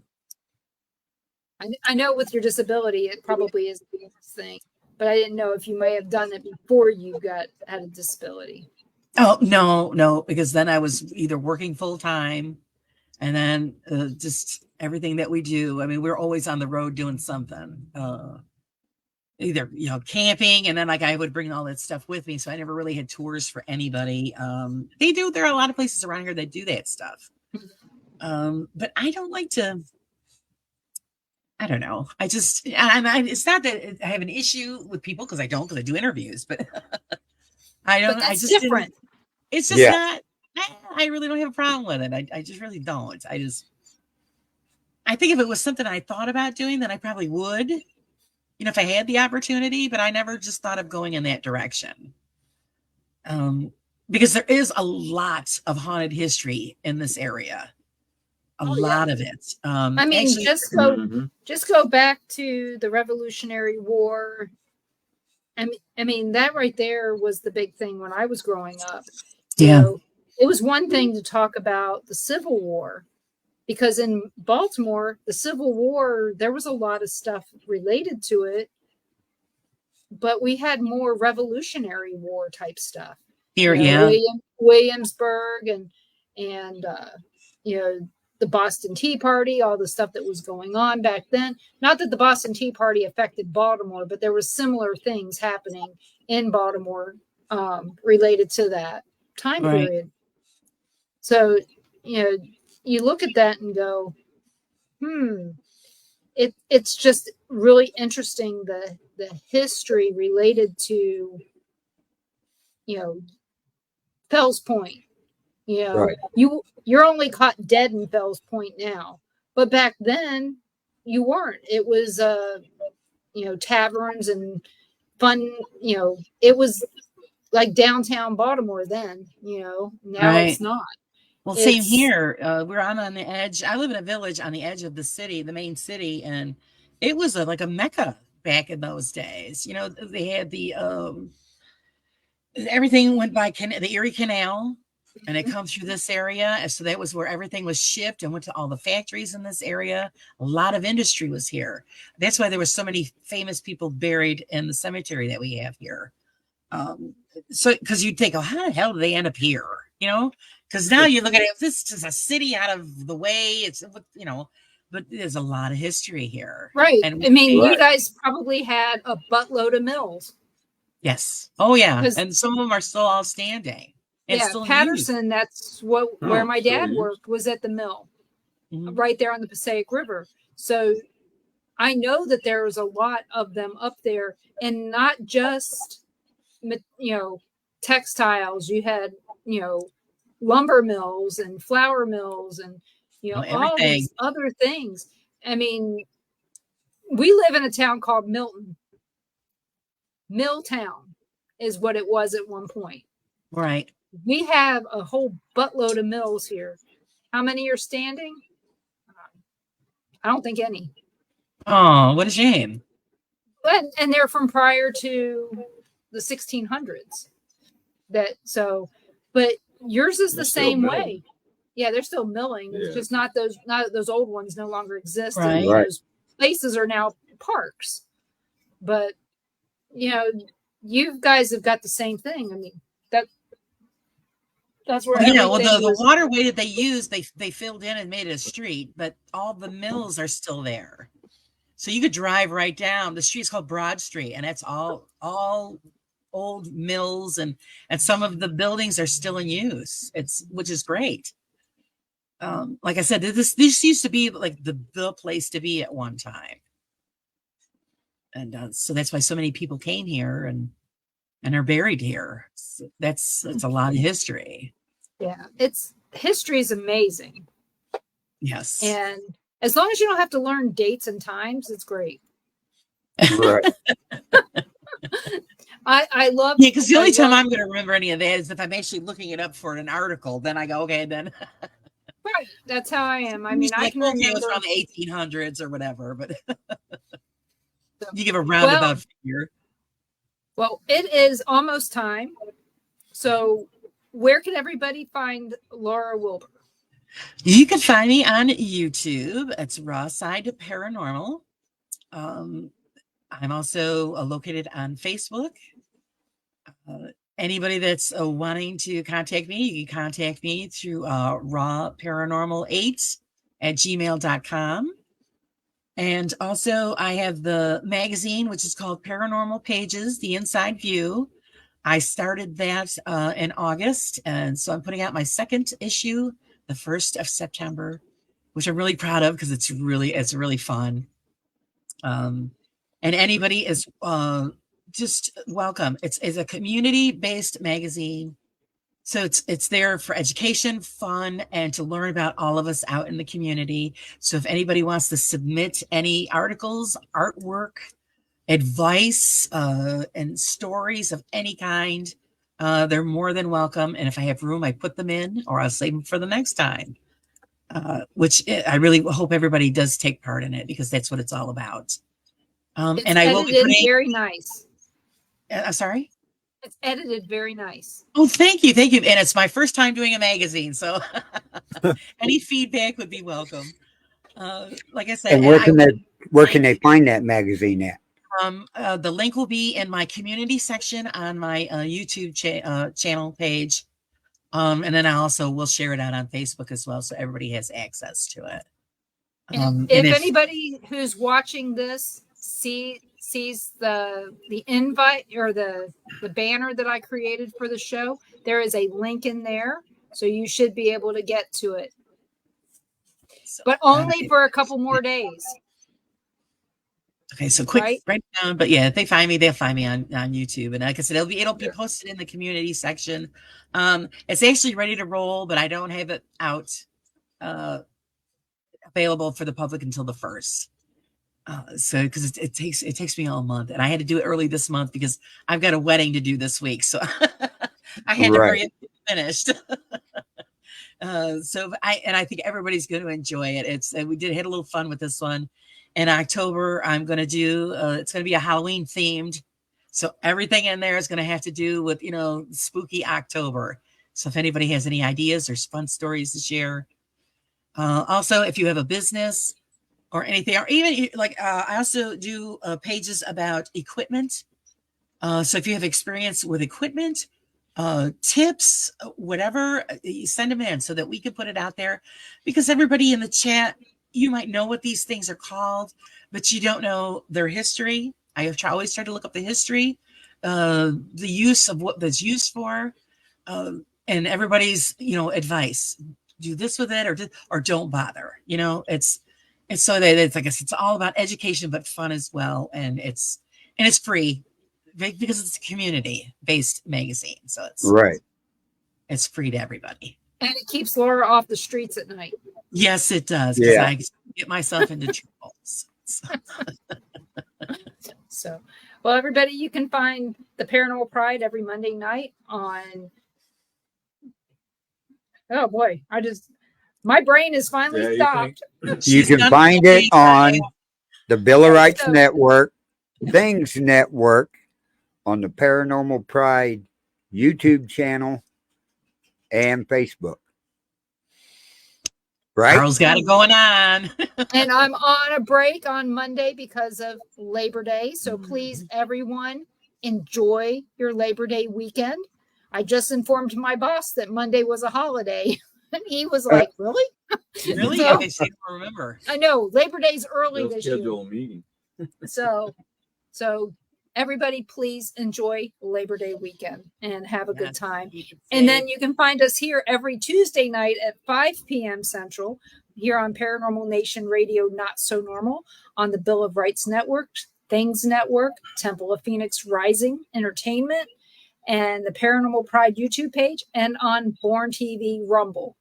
C: I know with your disability, it probably is the biggest thing, but I didn't know if you may have done it before you had a disability.
D: Oh, no, because then I was either working full time and then just everything that we do. I mean, we're always on the road doing something, either, camping. And then I would bring all that stuff with me. So I never really had tours for anybody. There are a lot of places around here that do that stuff. But I don't like to, I don't know. it's not that I have an issue with people because I do interviews, but
C: That's different.
D: It's just not, I really don't have a problem with it. I just really don't. I think if it was something I thought about doing, then I probably would, if I had the opportunity, but I never just thought of going in that direction. Because there is a lot of haunted history in this area. A lot of it.
C: I mean, actually, just go back to the Revolutionary War. I mean, that right there was the big thing when I was growing up. It was one thing to talk about the Civil War, because in Baltimore, the Civil War, there was a lot of stuff related to it, but we had more Revolutionary War type stuff.
D: Here,
C: Williamsburg and the Boston Tea Party, all the stuff that was going on back then. Not that the Boston Tea Party affected Baltimore, but there were similar things happening in Baltimore related to that time period. So, you look at that and go, it's just really interesting, the history related to, Fells Point. You're only caught dead in Fells Point now, but back then you weren't. It was taverns and fun. It was like downtown Baltimore then. Now it's not.
D: Well, same here. We're on the edge. I live in a village on the edge of the city, the main city, and it was like a mecca back in those days. They had the everything went by the Erie Canal. And it come through this area. And so that was where everything was shipped and went to all the factories in this area. A lot of industry was here. That's why there were so many famous people buried in the cemetery that we have here. So, because you'd think, how the hell did they end up here? Because now you look at it, this is a city out of the way. It's, but there's a lot of history here.
C: Right. And you guys probably had a buttload of mills.
D: Yes. Oh, yeah. And some of them are still all standing. and
C: Yeah,
D: still in use.
C: Patterson, that's where
B: Oh,
C: my
B: still
C: dad
B: used?
C: worked, was at the mill
D: Mhm.
C: right there on the Passaic River. So I know that there's a lot of them up there, and not just textiles. You had lumber mills and flour mills and
D: Oh,
C: all
D: everything.
C: these other things. I mean, we live in a town called Milton. Milltown is what it was at one point.
D: Right.
C: We have a whole buttload of mills here. How many are standing? I don't think any.
D: Oh, what a shame.
C: And they're from prior to the 1600s. But yours is
B: They're
C: the
B: still
C: same
B: milling.
C: way. Yeah, they're still milling. It's
B: Yeah.
C: just not those old ones no longer exist,
D: Right.
C: and
A: Right.
C: those places are now parks. But you guys have got the same thing. I mean, that's where
D: Well,
C: everything
D: the
C: was.
D: waterway that they used, they filled in and made it a street, but all the mills are still there. So you could drive right down. The street's called Broad Street, and that's all old mills, and some of the buildings are still in use. Which is great. Like I said, this used to be like the place to be at one time, and so that's why so many people came here and are buried here. So that's a lot of history.
C: Yeah, history is amazing,
D: Yes.
C: and as long as you don't have to learn dates and times, it's great.
A: Right.
C: I love.
D: Yeah, because the only time
C: love-
D: I'm going to remember any of that is if I'm actually looking it up for an article. Then I go, okay, then.
C: Right, that's how I am. I mean, I
D: Like,
C: can
D: okay, it was
C: remember.
D: around the 1800s or whatever, but
C: So,
D: you give a roundabout figure.
C: well, it is almost time. So, where can everybody find Laura Wilbur?
D: You can find me on YouTube. It's Raw Side Paranormal. I'm also located on Facebook. Anybody that's wanting to contact me, you can contact me through rawparanormal8@gmail.com. And also, I have the magazine, which is called Paranormal Pages, The Inside View. I started that in August, and so I'm putting out my second issue, the 1st of September, which I'm really proud of because it's really fun. And anybody is just welcome. It's a community-based magazine, so it's there for education, fun, and to learn about all of us out in the community. So if anybody wants to submit any articles, artwork, advice, and stories of any kind, they're more than welcome. And if I have room, I put them in, or I'll save them for the next time. I really hope everybody does take part in it, because that's what it's all about.
C: It's
D: And I will be
C: edited
D: putting.
C: very nice.
D: I'm sorry.
C: It's edited very nice.
D: Oh, thank you, and it's my first time doing a magazine, so any feedback would be welcome. Like I said,
A: And where can they find that magazine at?
D: The link will be in my community section on my YouTube channel page, and then I also will share it out on Facebook as well, so everybody has access to it.
C: And if anybody who's watching this sees the invite or the banner that I created for the show, there is a link in there, so you should be able to get to it, but only for a couple more days.
D: Okay, so quick
C: right
D: down, but yeah, if they find me, they'll find me on YouTube, and like I said, it'll be posted in the community section. It's actually ready to roll, but I don't have it out available for the public until the 1st. So because it takes me all a month, and I had to do it early this month because I've got a wedding to do this week, so I had to hurry up and finish. So I think everybody's going to enjoy it. We had a little fun with this one. In October, I'm going to do. It's going to be a Halloween themed, so everything in there is going to have to do with spooky October. So if anybody has any ideas or fun stories to share, also if you have a business or anything, or even I also do pages about equipment. So if you have experience with equipment, tips, whatever, you send them in so that we can put it out there, because everybody in the chat, you might know what these things are called, but you don't know their history. I always try to look up the history, the use of what that's used for. And and everybody's, advice, do this with it or don't bother. It's so that it's like it's all about education, but fun as well. And it's free because it's a community based magazine. So
A: Right.
D: it's free to everybody.
C: And it keeps Laura off the streets at night.
D: Yes, it does. Because
A: Yeah.
D: I get myself into trouble.
C: So, well, everybody, you can find the Paranormal Pride every Monday night on. Oh boy, my brain is finally stopped.
A: You can find it on the Bill of Rights Network, Things Network, on the Paranormal Pride YouTube channel and Facebook. Right?
D: Carl's got it going on.
C: And I'm on a break on Monday because of Labor Day. So please, everyone, enjoy your Labor Day weekend. I just informed my boss that Monday was a holiday. And he was like, really?
D: Really?
C: So,
D: I don't remember.
C: I know. Labor Day's early this year.
B: Schedule a meeting.
C: So everybody, please enjoy Labor Day weekend and have a good time. And then you can find us here every Tuesday night at 5 p.m. Central here on Paranormal Nation Radio, Not So Normal, on the Bill of Rights Network, Things Network, Temple of Phoenix Rising Entertainment, and the Paranormal Pride YouTube page, and on Born TV Rumble.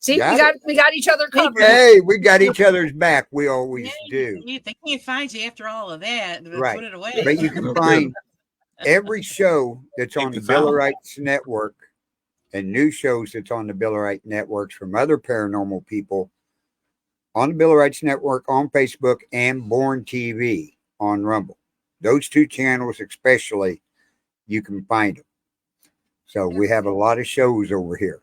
C: See, we got each other covered.
A: Hey, we got each other's back. We always do.
D: They can't find you after all of that.
A: Right.
D: Put it away.
A: But you can find every show that's on the Bill of Rights Network and new shows that's on the Bill of Rights Networks from other paranormal people on the Bill of Rights Network, on Facebook, and Born TV on Rumble. Those two channels especially, you can find them. So we have a lot of shows over here.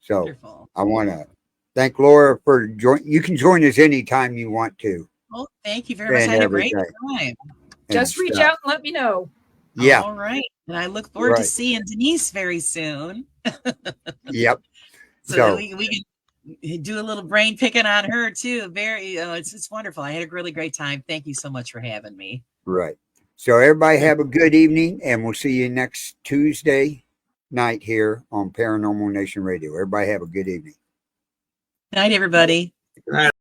A: So
D: Wonderful.
A: I want to thank Laura for joining. You can join us anytime you want to.
D: Well, thank you very much. I had a great time.
C: Just reach out and let me know.
A: Yeah.
D: All right. And I look forward to seeing Denise very soon.
A: Yep.
D: So we can do a little brain picking on her too. Very, it's wonderful. I had a really great time. Thank you so much for having me.
A: Right. So everybody have a good evening, and we'll see you next Tuesday night here on Paranormal Nation Radio. Everybody have a good evening.
D: Good night, everybody.
B: Good night.